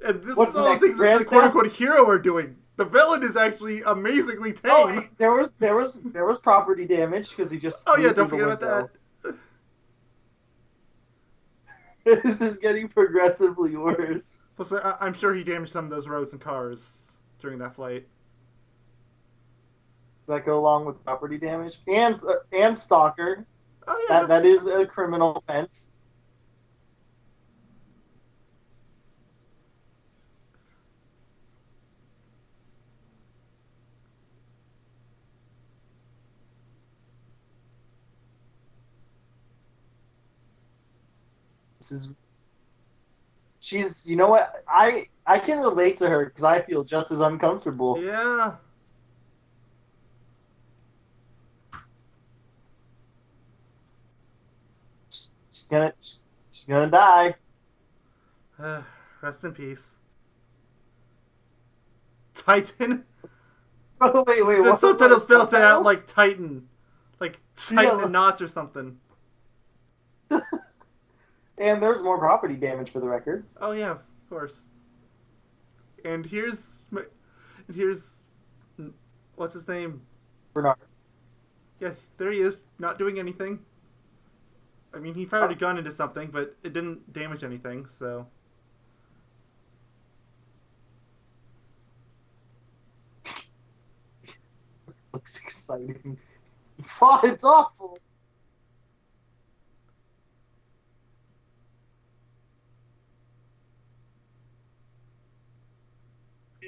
And this What's is all the next, things that the Grand quote-unquote hero are doing. The villain is actually amazingly tame. Oh, there was property damage because he just. Oh yeah, flew don't through forget the about window. that. This is getting progressively worse. Plus, I'm sure he damaged some of those roads and cars during that flight. Does that go along with property damage and stalker? Oh yeah, That is a criminal offense. She's, you know what? I can relate to her because I feel just as uncomfortable. yeah. She's gonna die. Rest in peace. Titan. Oh wait, The what subtitle spelled it subtitle? out like Titan, like Titan Yeah. and knots or something. And there's more property damage for the record. Oh yeah, of course. And here's what's his name? Bernard. Yeah, there he is, not doing anything. I mean, he fired a gun into something, but it didn't damage anything, so. Looks exciting. It's awful.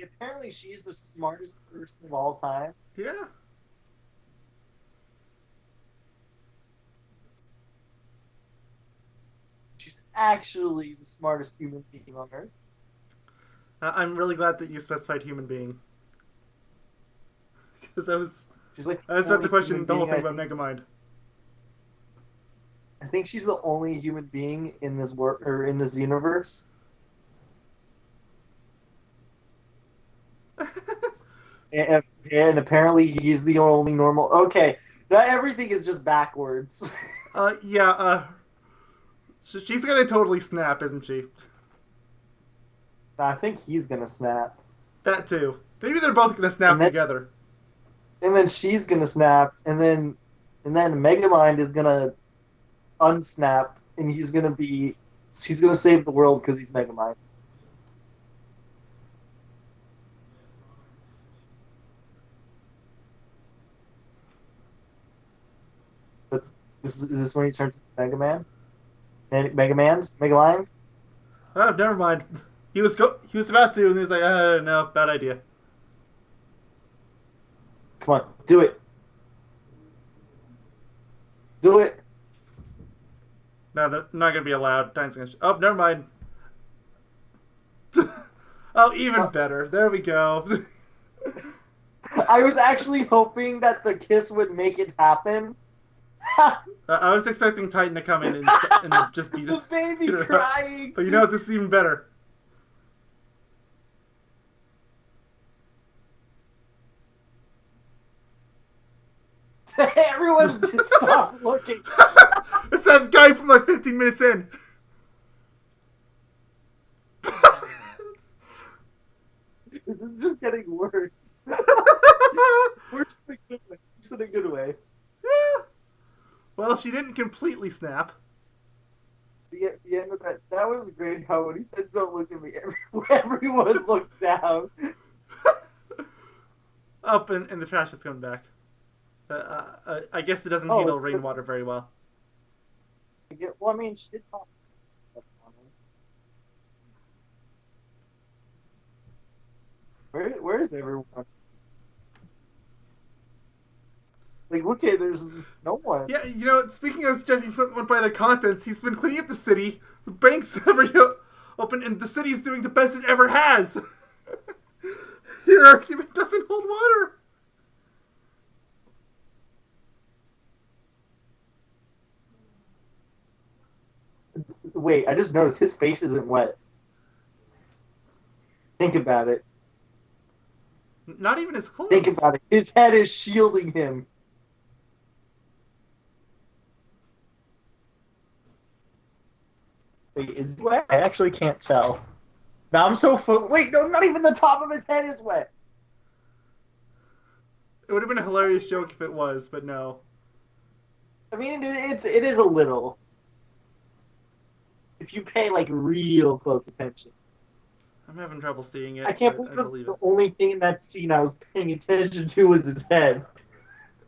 Apparently, she's the smartest person of all time. Yeah. She's actually the smartest human being on Earth. I'm really glad that you specified human being. Because I was She's like about to only question human the whole being thing about Megamind. I think she's the only human being in this world or in this universe. And apparently he's the only normal. Okay, that everything is just backwards. Yeah, she's gonna totally snap, isn't she? I think he's gonna snap, That too. Maybe they're both gonna snap And then- together. and then she's gonna snap, and then Megamind is gonna unsnap, and he's gonna save the world because he's Megamind. Is this when he turns into Mega Man? Megamind? Oh, never mind. He was about to, and he was like, no, bad idea. Come on, do it. Do it. No, they're not gonna be allowed. Titan's gonna. Oh, never mind. Oh, even better. There we go. I was actually hoping that the kiss would make it happen. I was expecting Titan to come in and just beat The it. baby beat her up. crying. But you know what? This is even better. Everyone just stopped looking. It's that guy from like 15 minutes in. This is just getting worse. Worse in a good way. Worse in a good way. Yeah. Well, she didn't completely snap. The end of that was great. How when he said, "Don't look at me," everyone looked down. Up and the trash is coming back. I guess it doesn't handle rainwater very well. Well, I mean, she did talk. Where is everyone? Like, look at, there's no one. Yeah, you know, speaking of judging someone by their contents, he's been cleaning up the city. The banks are open, and the city's doing the best it ever has. Your argument doesn't hold water. Wait, I just noticed his face isn't wet. Think about it. Not even his clothes. Think about it. His head is shielding him. Wait, is it wet? I actually can't tell. Now I'm so wait, no, not even the top of his head is wet. It would have been a hilarious joke if it was, but no. I mean, it is a little. If you pay like real close attention. I'm having trouble seeing it. I can't believe the only thing in that scene I was paying attention to was his head.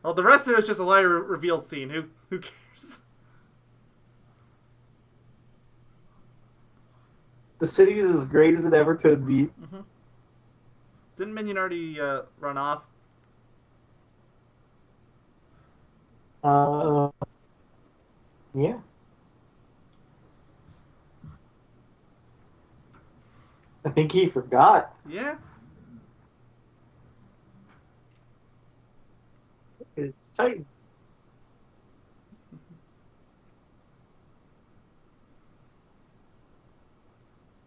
Well, the rest of it is just a liar revealed scene. Who cares? The city is as great as it ever could be. Mm-hmm. Didn't Minion already run off? Yeah. I think he forgot. Yeah. It's Titan.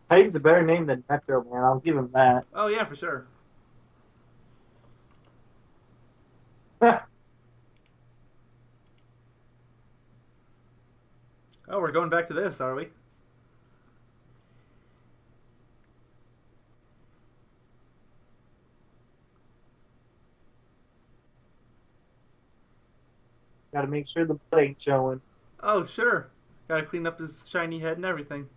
Titan's a better name than Metro Man. I'll give him that. Oh yeah, for sure. Oh, we're going back to this, are we? Gotta make sure the blood ain't showing. Oh, sure. Gotta clean up his shiny head and everything.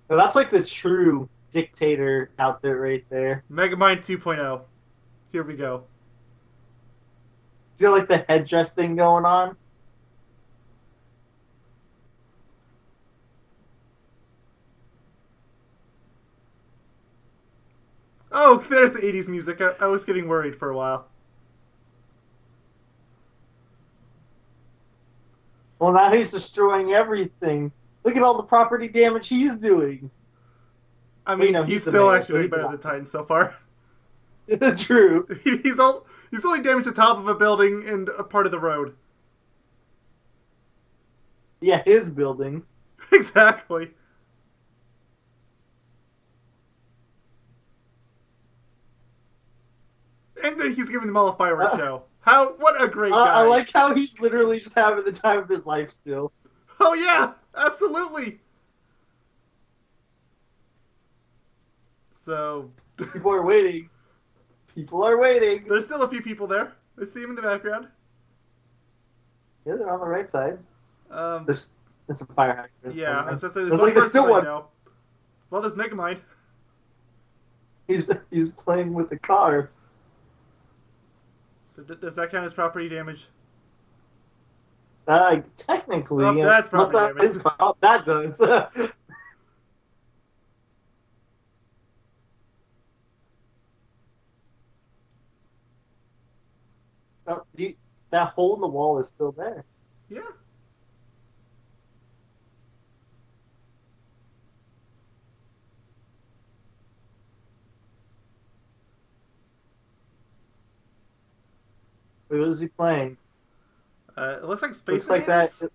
So that's like the true dictator outfit right there. Megamind 2.0. Here we go. See like the headdress thing going on? Oh, there's the 80s music. I was getting worried for a while. Well, now he's destroying everything. Look at all the property damage he's doing. I mean, Well, he's the still mayor, actually so doing he's better not. than Titan so far. True. He's only damaged the top of a building and a part of the road. Yeah, his building. Exactly. And then he's giving them all a fireworks show. What a great guy. I like how he's literally just having the time of his life still. Oh yeah, absolutely. So People are waiting. People are waiting. there's still a few people there. I see him in the background. Yeah, they're on the right side. Um, There's a fire hydrant. yeah, I was gonna say there's There's one like, there's person still I one. know. Well, there's Megamind. He's playing with the car. Does that count as property damage? Technically, Oh, that's must property not damage. his fault. That does. That hole in the wall is still there. Yeah. Wait, what is he playing? It looks like Space Looks like Invaders. that.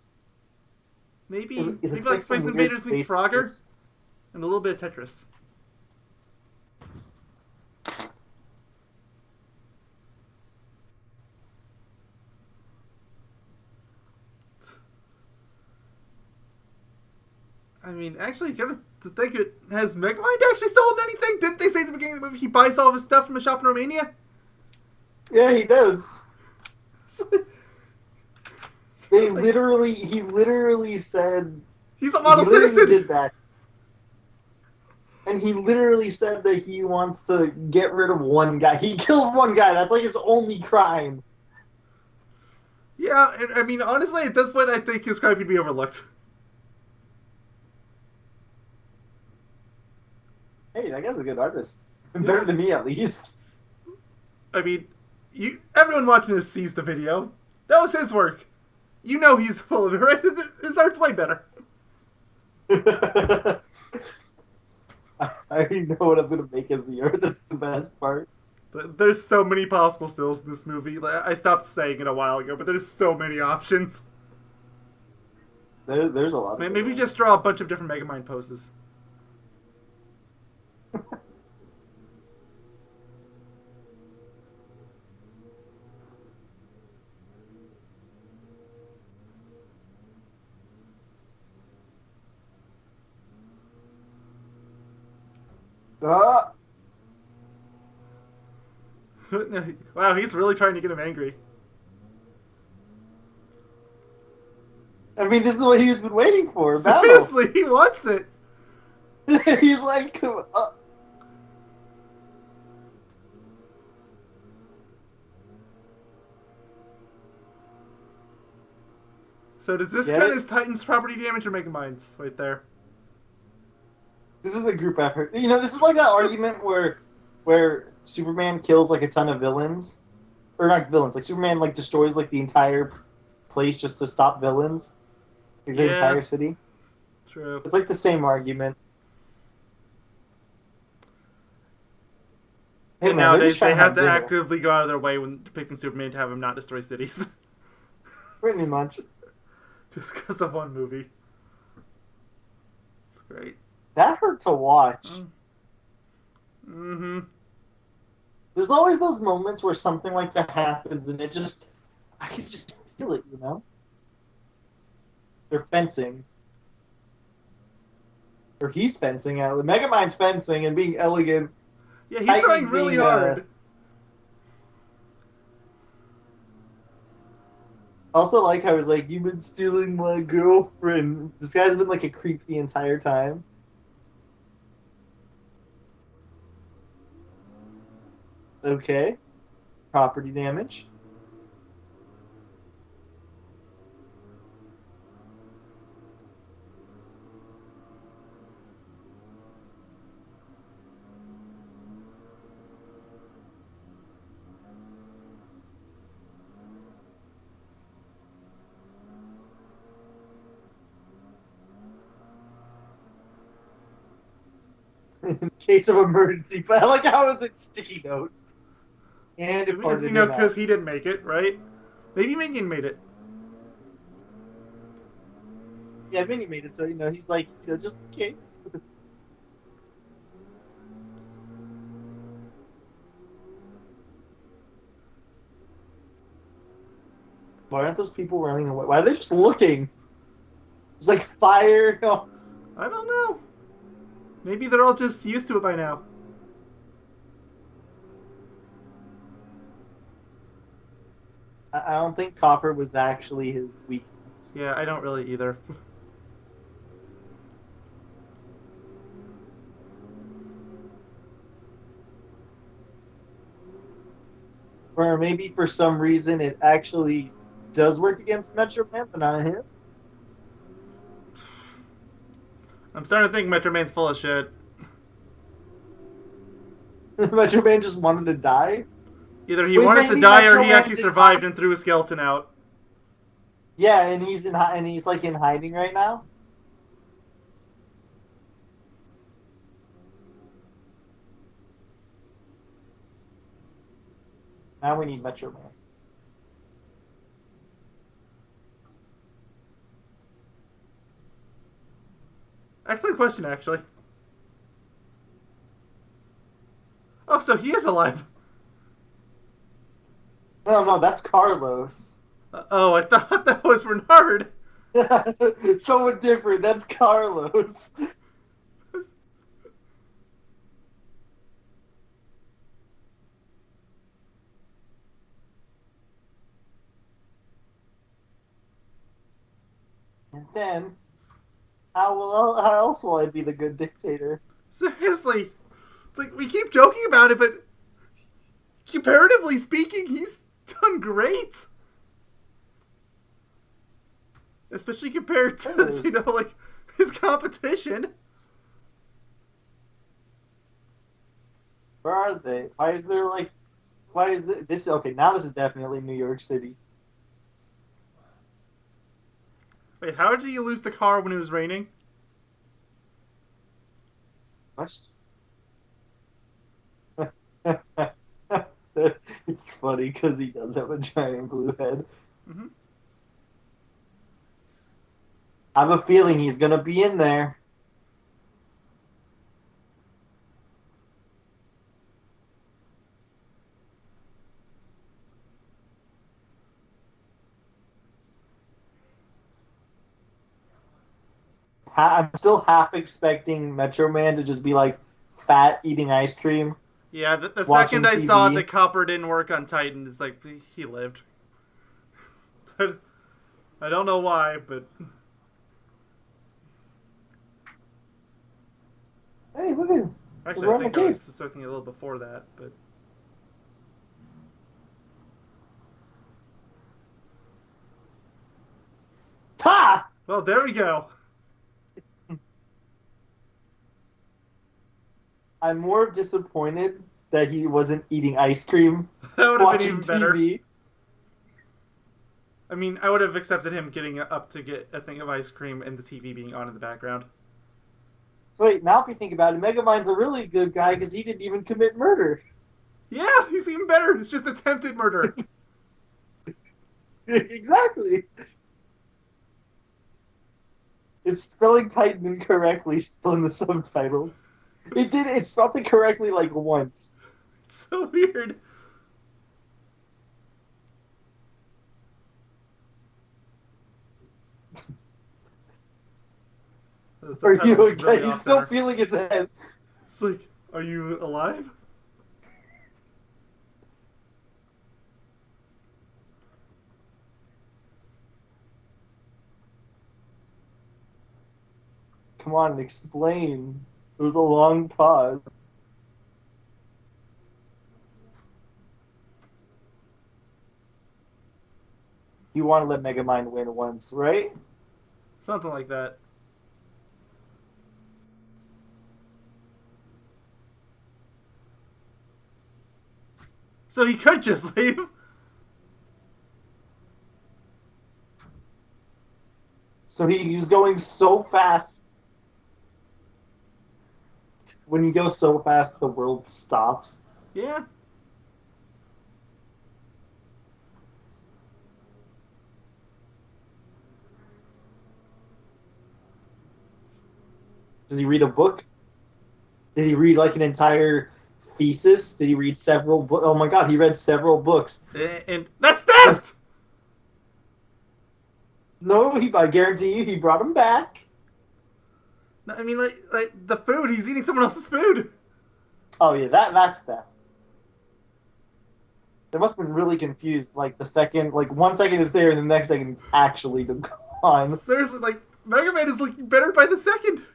Maybe It maybe looks like like Space some Invaders weird meets space Frogger, space. and a little bit of Tetris. I mean, actually, you gotta think it has Megamind actually stolen anything? Didn't they say at the beginning of the movie he buys all of his stuff from a shop in Romania? Yeah, he does. He Like, literally said he's a model he literally citizen. did that. And he literally said that he wants to get rid of one guy. He killed one guy. That's like his only crime. Yeah, and, I mean, honestly, at this point, I think his crime could be overlooked. Hey, that guy's a good artist. Better than me, at least. I mean, everyone watching this sees the video. That was his work. You know he's full of it, right? His art's way better. I already know what I'm going to make as the art. That's the best part. There's so many possible stills in this movie. I stopped saying it a while ago, but there's so many options. There's a lot of Maybe just draw a bunch of different Megamind poses. Wow, he's really trying to get him angry. I mean, this is what he's been waiting for. Seriously, he wants it. He's like, So does this count as Titan's property damage or Megamind's right there? This is a group effort. You know, this is like that argument where Superman kills like a ton of villains, or not villains. Like Superman like destroys like the entire place just to stop villains, like the entire city. True. It's like the same argument. Hey, and nowadays they have to actively go out of their way when depicting Superman to have him not destroy cities. Pretty much. Just because of one movie. It's great. That hurt to watch. Mm-hmm. There's always those moments where something like that happens, and I can just feel it, you know? They're fencing. Or he's fencing. Megamind's fencing and being elegant. Yeah, he's trying really hard. Also, like how he's like, you've been stealing my girlfriend. This guy's been like a creep the entire time. Okay. Property damage. In case of emergency, but I like how it was like sticky notes. And if you know, because he didn't make it, right? Maybe Minion made it. Yeah, Minion made it, so you know he's like, you know, just in case. Why aren't those people running away? Why are they just looking? It's like fire. I don't know. Maybe they're all just used to it by now. I don't think copper was actually his weakness. Yeah, I don't really either. Or maybe for some reason it actually does work against Metro Man, but not him. I'm starting to think Metro Man's full of shit. Metro Man just wanted to die? Either he wanted to die or he actually survived and threw a skeleton out. Yeah, and he's like in hiding right now. Now we need Metro Man. Excellent question, actually. Oh, so he is alive. No, that's Carlos. Oh, I thought that was Bernard. Someone different. That's Carlos. And then, how else will I be the good dictator? Seriously, it's like we keep joking about it, but comparatively speaking, he's done great. Especially compared to, like, his competition. Where are they? Why is there like? Why is this? Okay, now this is definitely New York City. Wait, how did you lose the car when it was raining? What? It's funny because he does have a giant blue head. Mm-hmm. I have a feeling he's gonna be in there. I'm still half expecting Metro Man to just be like fat eating ice cream. Yeah, the Watching second I saw TV. the copper didn't work on Titan, it's like, he lived. I don't know why, but... Hey, look at him. Actually, I think I was suspecting a little before that, but... Ha! Well, there we go. I'm more disappointed that he wasn't eating ice cream That would have been watching even better. TV. I mean, I would have accepted him getting up to get a thing of ice cream and the TV being on in the background. So wait, now if you think about it, Megamind's a really good guy because he didn't even commit murder. Yeah, he's even better. It's just attempted murder. Exactly. It's spelling Titan incorrectly still in the subtitles. It spelled it correctly like once. It's so weird. Are you okay? Really, he's still feeling his head. It's like, are you alive? Come on, explain. It was a long pause. You want to let Megamind win once, right? Something like that. So he could just leave. So he was going so fast. When you go so fast, the world stops. Yeah. Does he read a book? Did he read like an entire thesis? Did he read several books? Oh my god, he read several books. And that's theft! No, I guarantee you he brought them back. No, I mean, like the food. He's eating someone else's food. Oh yeah, that's theft. They must have been really confused. Like the second, like 1 second is there, and the next second it's actually gone. Seriously, like Megamind is looking better by the second.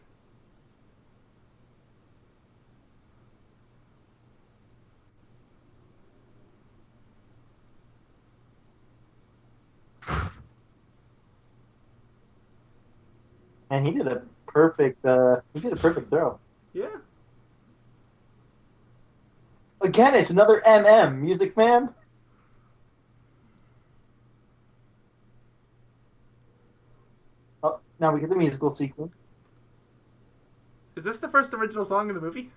And he did a perfect throw. Yeah. Again, it's another MM, Music Man. Oh, now we get the musical sequence. Is this the first original song in the movie?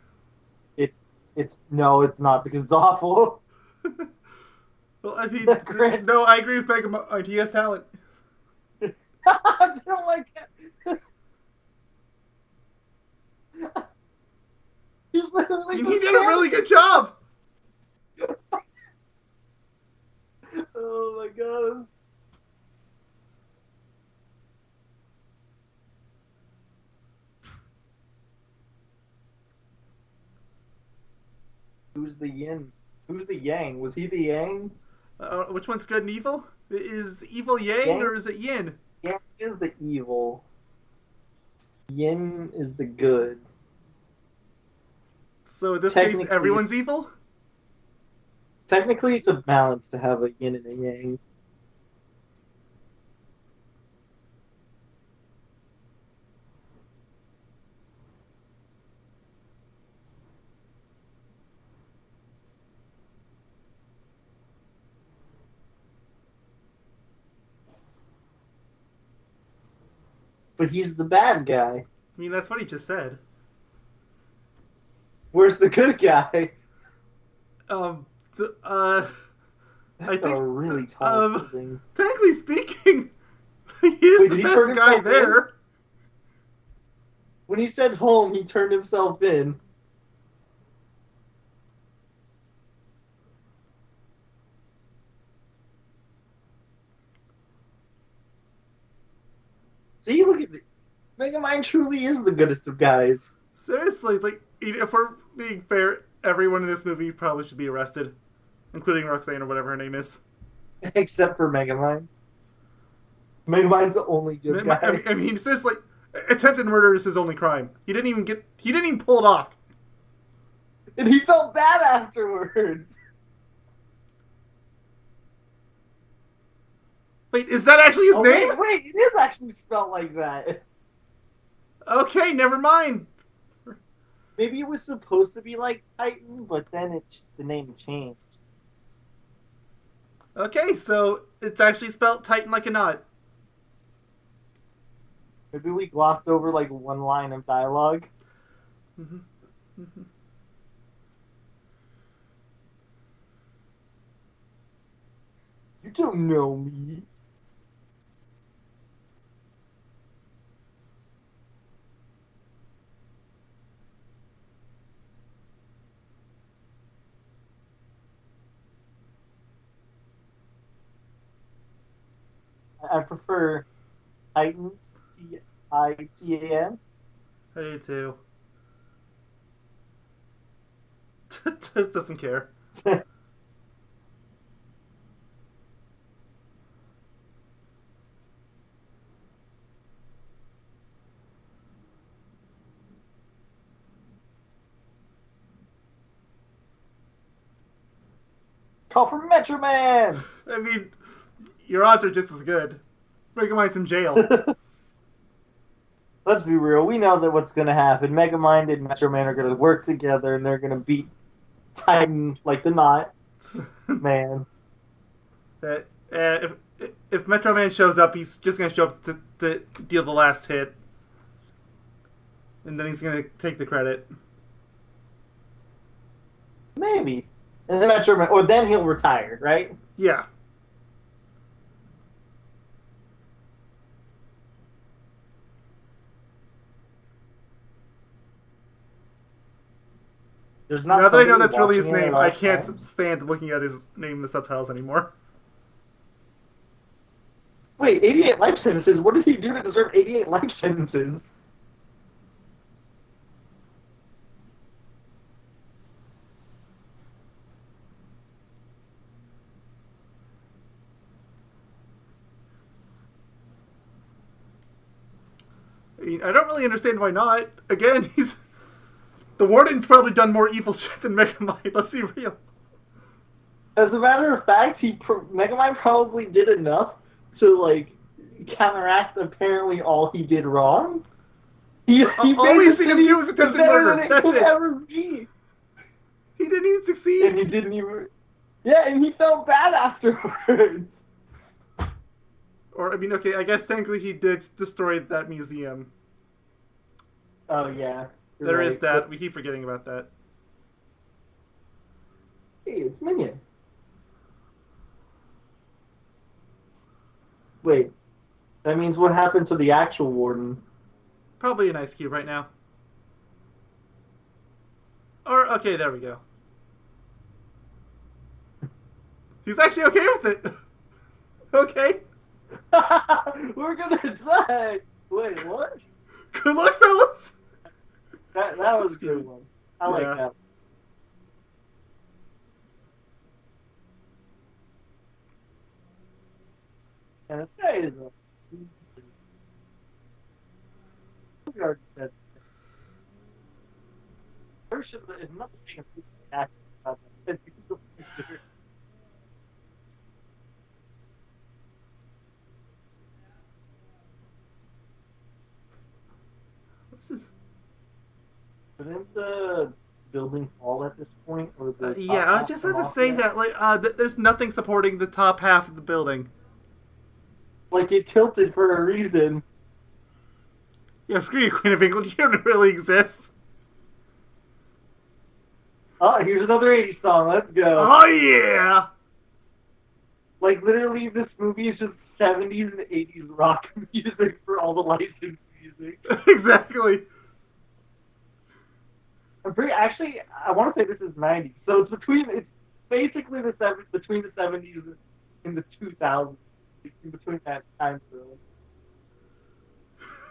No, it's not because it's awful. Well, I mean, no, I agree with Megamind. He has talent. I don't like it. He's literally He did a really good job. Oh my god. who's the yin? Who's the yang? Was he the yang? Which one's good and evil? Is evil yang or is it yin? Yang is the evil. Yin is the good. So in this case, everyone's evil? Technically, it's a balance to have a yin and a yang. But he's the bad guy. I mean, that's what he just said. Where's the good guy? I think a really tall thing. Technically speaking, he's the best guy there. In? When he said home, he turned himself in. See, look at it. Megamind truly is the goodest of guys. Seriously, like, if we're being fair, everyone in this movie probably should be arrested, including Roxanne or whatever her name is. Except for Megamind. Megamind's the only good guy. I mean, it's just like attempted murder is his only crime. He didn't even pull it off. And he felt bad afterwards. Wait, is that actually his name? Wait, it is actually spelled like that. Okay, never mind. Maybe it was supposed to be like Titan, but then the name changed. Okay, so it's actually spelled Titan like a knot. Maybe we glossed over like one line of dialogue. Mm-hmm. Mm-hmm. You don't know me. I prefer Titan, Titan. I do too. Just doesn't care. Call for Metro Man! I mean, your odds are just as good. Megamind's in jail. Let's be real. We know that what's going to happen. Megamind and Metro Man are going to work together, and they're going to beat Titan like the knot. Man. If Metro Man shows up, he's just going to show up to deal the last hit. And then he's going to take the credit. Maybe. And then Metro Man, or then he'll retire, right? Yeah. Now that I know that's really his name, I can't stand looking at his name in the subtitles anymore. Wait, 88 life sentences? What did he do to deserve 88 life sentences? I don't really understand why not. Again, the Warden's probably done more evil shit than Megamind. Let's be real. As a matter of fact, Megamind probably did enough to like counteract apparently all he did wrong. All we've seen him do is attempted murder. That's it. Ever be. He didn't even succeed. And he didn't even. Yeah, and he felt bad afterwards. Or, I mean, okay, I guess technically he did destroy that museum. Oh, yeah. There is that. We keep forgetting about that. Hey, it's Minion. Wait. That means what happened to the actual Warden? Probably an ice cube right now. Or, okay, there we go. He's actually okay with it. Okay. We're gonna die. Wait, what? Good luck, fellas. That was a good one. I like that. And it's hey, is a we already said there should is nothing action about that. This is. Didn't the building fall at this point, or the Yeah, I just have to say that there's nothing supporting the top half of the building. Like it tilted for a reason. Yeah, screw you, Queen of England. You don't really exist. Oh, here's another 80s song. Let's go. Oh yeah. Like literally, this movie is just 70s and 80s rock music for all the licensed music. Exactly. Actually, I want to say this is 90s, so it's basically between the 70s and the 2000s, in between that time frame.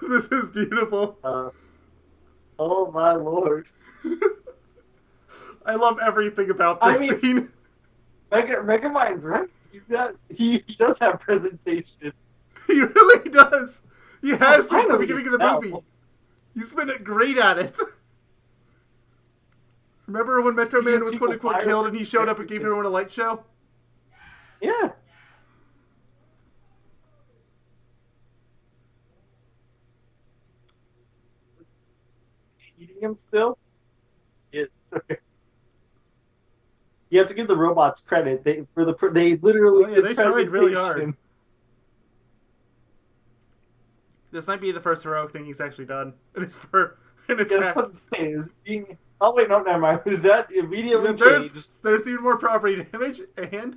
This is beautiful. Oh my lord! I love everything about this scene. Megamind's right. He does have presentation. He really does. He has since the Finally, beginning of the movie. He's been great at it. Remember when Metro Man was quote unquote killed and he showed up and gave everyone a light show? Yeah. Eating him still? Yes. You have to give the robots credit. They literally. Oh yeah, they tried really hard. This might be the first heroic thing he's actually done, and it's for an attack. Oh wait, no, never mind. Is that immediately changed? There's even more property damage, and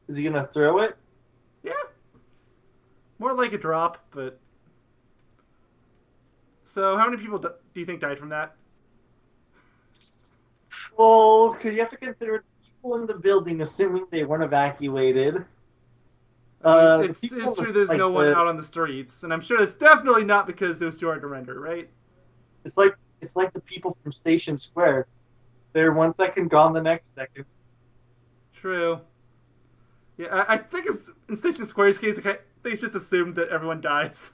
is he gonna throw it? Yeah, more like a drop, but. So, how many people do you think died from that? Well, because you have to consider people in the building, assuming they weren't evacuated. It's true there's no one out on the streets, and I'm sure it's definitely not because it was too hard to render, right? It's like the people from Station Square. They're 1 second, gone the next second. True. Yeah, I think it's in Station Square's case, they just assumed that everyone dies.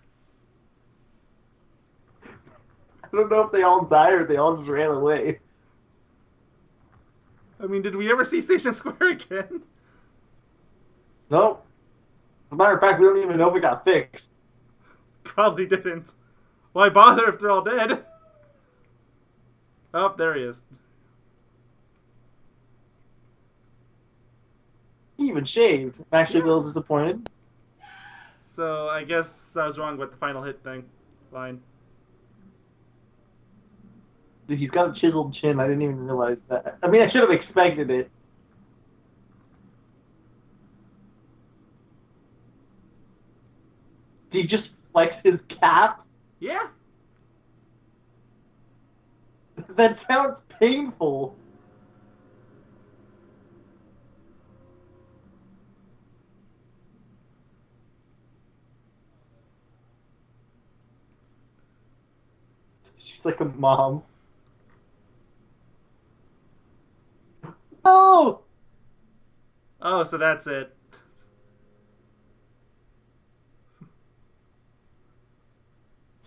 I don't know if they all died or they all just ran away. I mean, did we ever see Station Square again? Nope. As a matter of fact, we don't even know if it got fixed. Probably didn't. Why bother if they're all dead? Oh, there he is. He even shaved. I'm actually a little disappointed. So, I guess I was wrong with the final hit thing. Fine. Dude, he's got a chiseled chin. I didn't even realize that. I mean, I should have expected it. Did he just flex his cap? Yeah. That sounds painful. She's like a mom. Oh! Oh, so that's it.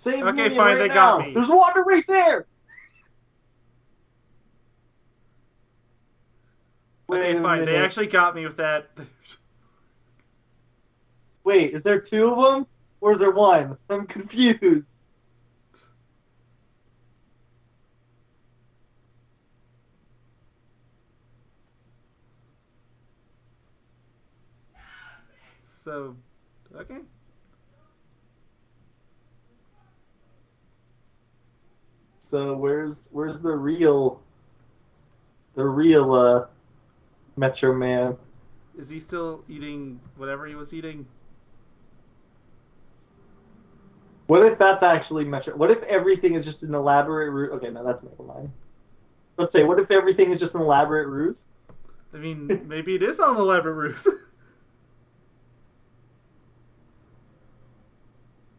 Save Okay, me fine, right they now. got me. There's water right there! Okay, fine, they actually got me with that. Wait, is there two of them? Or is there one? I'm confused. So, okay. So where's the real Metro Man? Is he still eating whatever he was eating? What if that's actually Metro? What if everything is just an elaborate ruse? Okay, no, that's Megamind. Let's say, what if everything is just an elaborate ruse? I mean, maybe it is on elaborate ruse.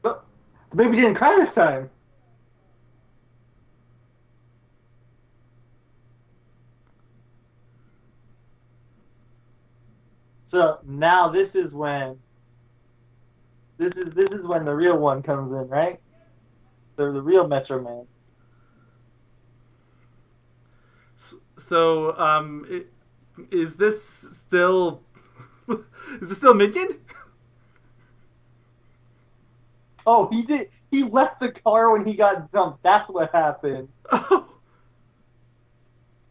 But the baby didn't cry this time. So now this is when the real one comes in, right? The real Metro Man. So, is this still is this still Minion? Oh, he did. He left the car when he got dumped. That's what happened. Oh,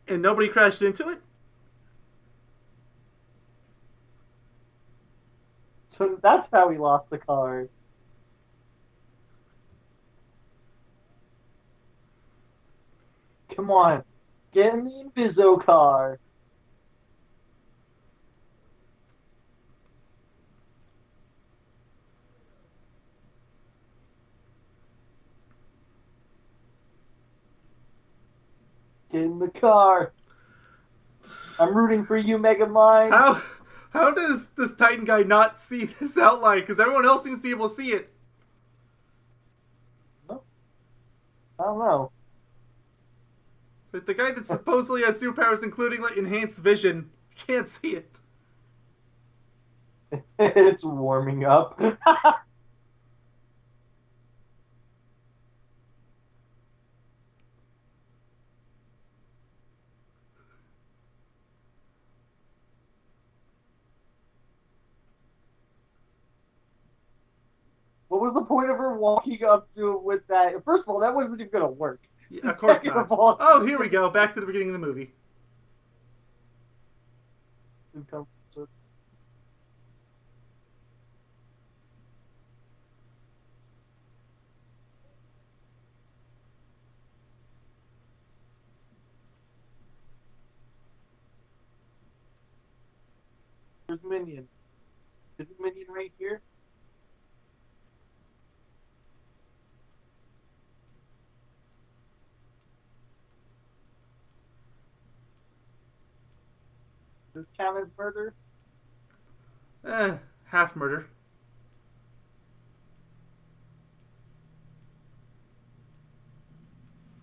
and nobody crashed into it? So that's how he lost the car. Come on, get in the Inviso car. Get in the car. I'm rooting for you, Megamind. How does this Titan guy not see this outline? Because everyone else seems to be able to see it. I don't know. But the guy that supposedly has superpowers, including like enhanced vision, can't see it. It's warming up. What was the point of her walking up to it with that? First of all, that wasn't even going to work. Yeah, of course Second not. of all, Oh, here we go. Back to the beginning of the movie. There's Minion. Is it Minion right here? Does this count as murder? Half murder.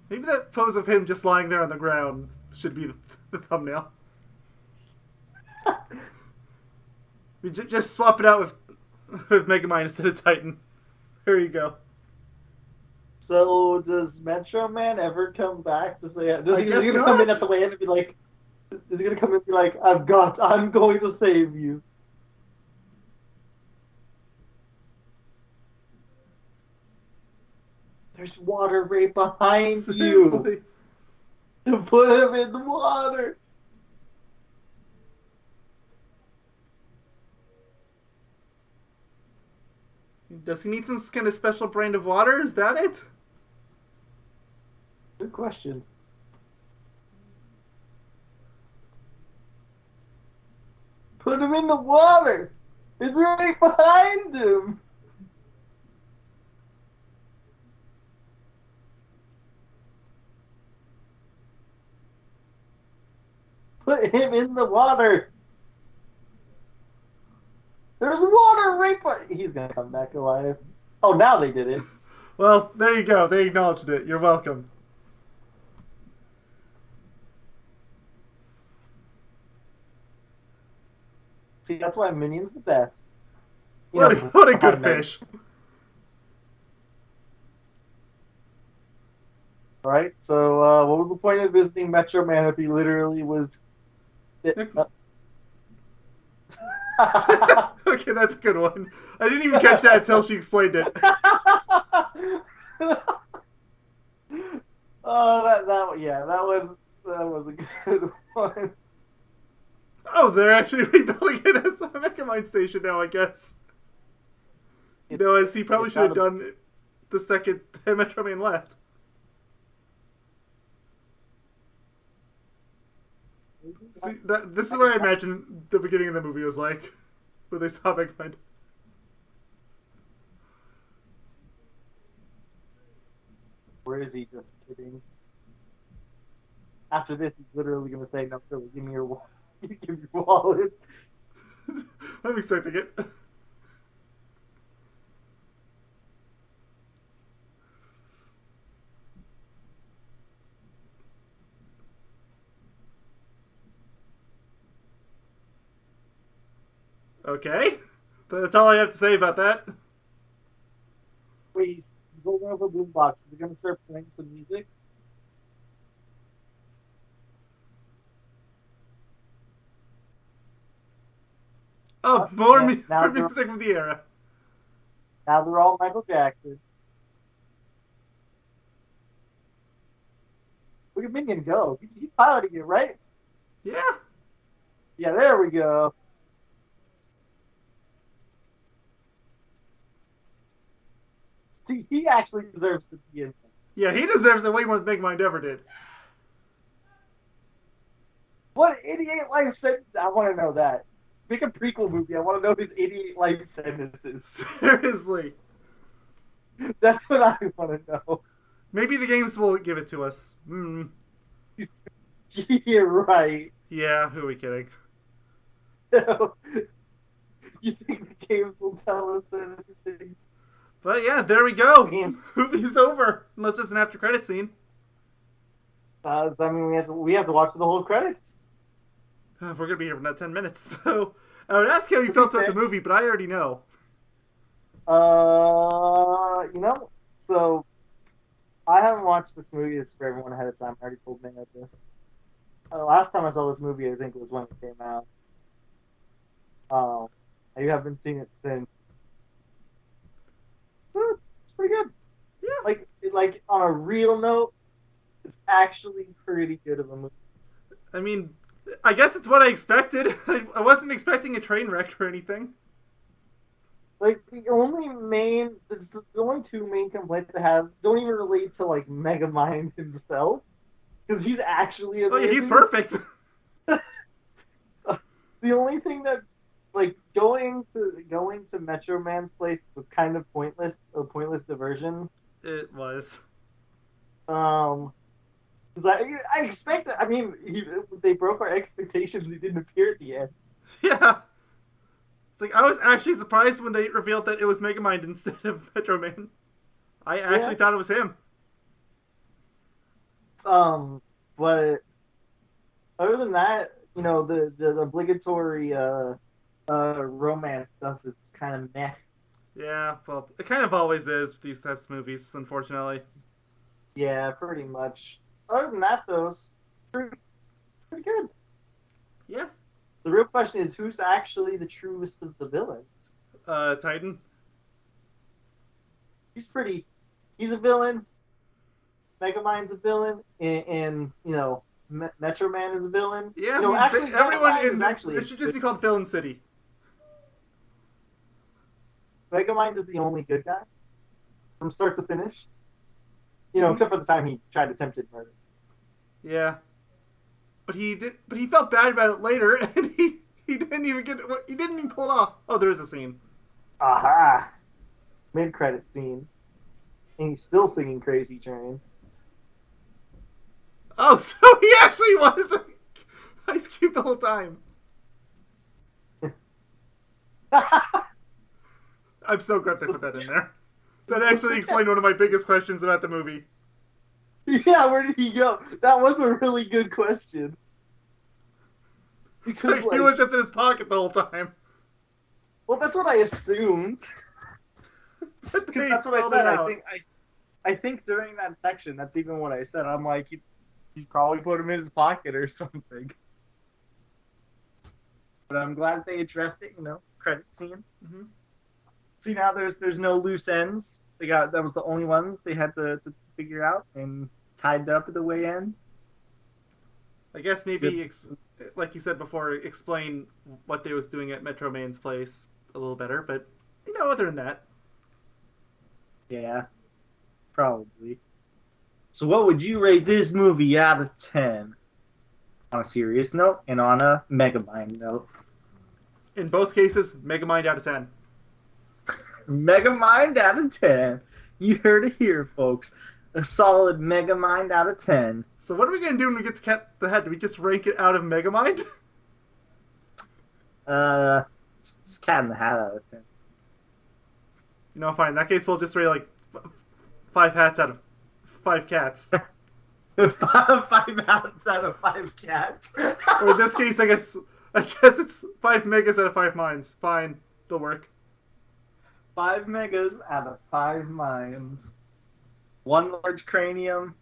Maybe that pose of him just lying there on the ground should be the thumbnail. We just swap it out with Megamind instead of Titan. There you go. So does Metro Man ever come back to say? Is he guess gonna come in not. at the end and be like? Is he gonna come in and be like, I'm going to save you? There's water right behind Seriously. you. To put him in the water. Does he need some kind of special brand of water? Is that it? Good question. Put him in the water. It's right behind him. Put him in the water. There's water right by... He's gonna come back alive. Oh, now they did it. Well, there you go. They acknowledged it. You're welcome. See, that's why Minion's the best. What a good fish. Alright, so what was the point of visiting Metro Man if he literally was... Okay, that's a good one. I didn't even catch that until she explained it. Oh, that was a good one. Oh, they're actually rebuilding it as a Megamind station now, I guess. You know, as he probably should have done the second Metro Man left. See, this is what I imagine the beginning of the movie was like, where they saw Megamind. Where is he? Just kidding. After this, he's literally going to say, no, Philly, give me your wallet. Give me your wallet. I'm expecting it. Okay. That's all I have to say about that. Wait, he's holding up a boombox. Is he gonna start playing some music? Oh, more and now they're, music from the era. now they're all Michael Jackson. Look at Minion go. He's piloting it, right? Yeah. Yeah, there we go. See, he actually deserves to be in there. Yeah, he deserves it way more than Megamind ever did. What 88 life sentences? I want to know that. Make a prequel movie. I want to know his 88 life sentences. Seriously. That's what I want to know. Maybe the games will give it to us. Hmm. You're right. Yeah, who are we kidding? You think the games will tell us anything? But yeah, there we go. Man. Movie's over. Unless there's an after credit scene. I mean, we have to watch the whole credits. We're going to be here for another 10 minutes. So I would ask how you felt about the movie, but I already know. So I haven't watched this movie. It's for everyone ahead of time. I already told May this. Last time I saw this movie, I think, was when it came out. I haven't seen it since. It's pretty good. Yeah. Like on a real note, it's actually pretty good of a movie. I mean, I guess it's what I expected. I wasn't expecting a train wreck or anything. Like the only two main complaints I have don't even relate to like Megamind himself, because he's actually amazing. Oh yeah, he's perfect. The only thing that like going to Metro Man's place was kind of pointless, a pointless diversion. It was. Because I expected. I mean, they broke our expectations. He didn't appear at the end. Yeah. It's like I was actually surprised when they revealed that it was Megamind instead of Metro Man. I actually thought it was him. But other than that, the obligatory romance stuff is kind of meh. Yeah, well, it kind of always is with these types of movies, unfortunately. Yeah, pretty much. Other than that, though, it's pretty good. Yeah. The real question is, who's actually the truest of the villains? Titan. He's a villain. Megamind's a villain, and Metro Man is a villain. Yeah, actually, everyone in actually it should just be called Villain City. Megamind is the only good guy from start to finish. Except for the time he tried attempted murder. Yeah, but he felt bad about it later, and he didn't even pull it off. Oh, there is a scene. Aha! Mid-credit scene, and he's still singing "Crazy Train." Oh, so he actually was Ice Cube the whole time. I'm so glad they put that in there. That actually explained one of my biggest questions about the movie. Yeah, where did he go? That was a really good question. Because he was just in his pocket the whole time. Well, that's what I assumed. Because that's what I said. I think during that section, that's even what I said. I'm like, he probably put him in his pocket or something. But I'm glad they addressed it. Credit scene. Mm-hmm. See, now there's no loose ends. That was the only one they had to figure out and tied up at the way in. I guess maybe, like you said before, explain what they was doing at Metro Man's place a little better. But other than that, yeah, probably. So, what would you rate this movie out of 10? On a serious note and on a Megamind note. In both cases, Megamind out of 10. Megamind out of 10. You heard it here, folks. A solid Megamind out of 10. So what are we going to do when we get to Cat the Head? Do we just rank it out of Megamind? Just Cat in the Hat out of 10. Fine. In that case, we'll just rate 5 hats out of 5 cats. 5 hats out of 5 cats. Or in this case, I guess I guess it's 5 megas out of 5 minds. Fine. It'll work. 5 megas out of 5 minds. 1 large cranium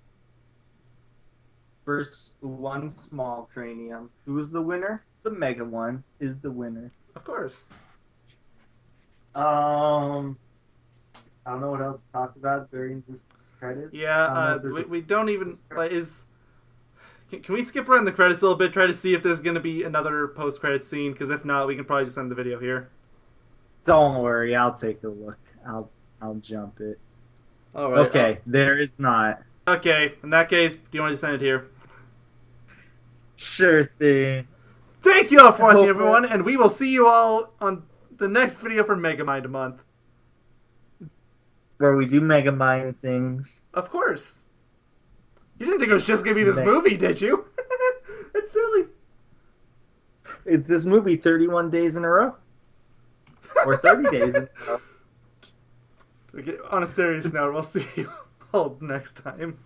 versus 1 small cranium. Who's the winner? The mega one is the winner. Of course. I don't know what else to talk about during this credit. Yeah, we don't even... Can we skip around the credits a little bit, try to see if there's going to be another post-credit scene? Because if not, we can probably just end the video here. Don't worry, I'll take a look. I'll jump it. All right. Okay, there is not. Okay, in that case, do you want to send it here? Sure thing. Thank you all for watching, everyone, and we will see you all on the next video for Megamind a month. Where we do Megamind things. Of course. You didn't think it was just going to be this movie, did you? That's silly. Is this movie 31 days in a row? Or 30 days in a row? Okay, on a serious note, we'll see you all next time.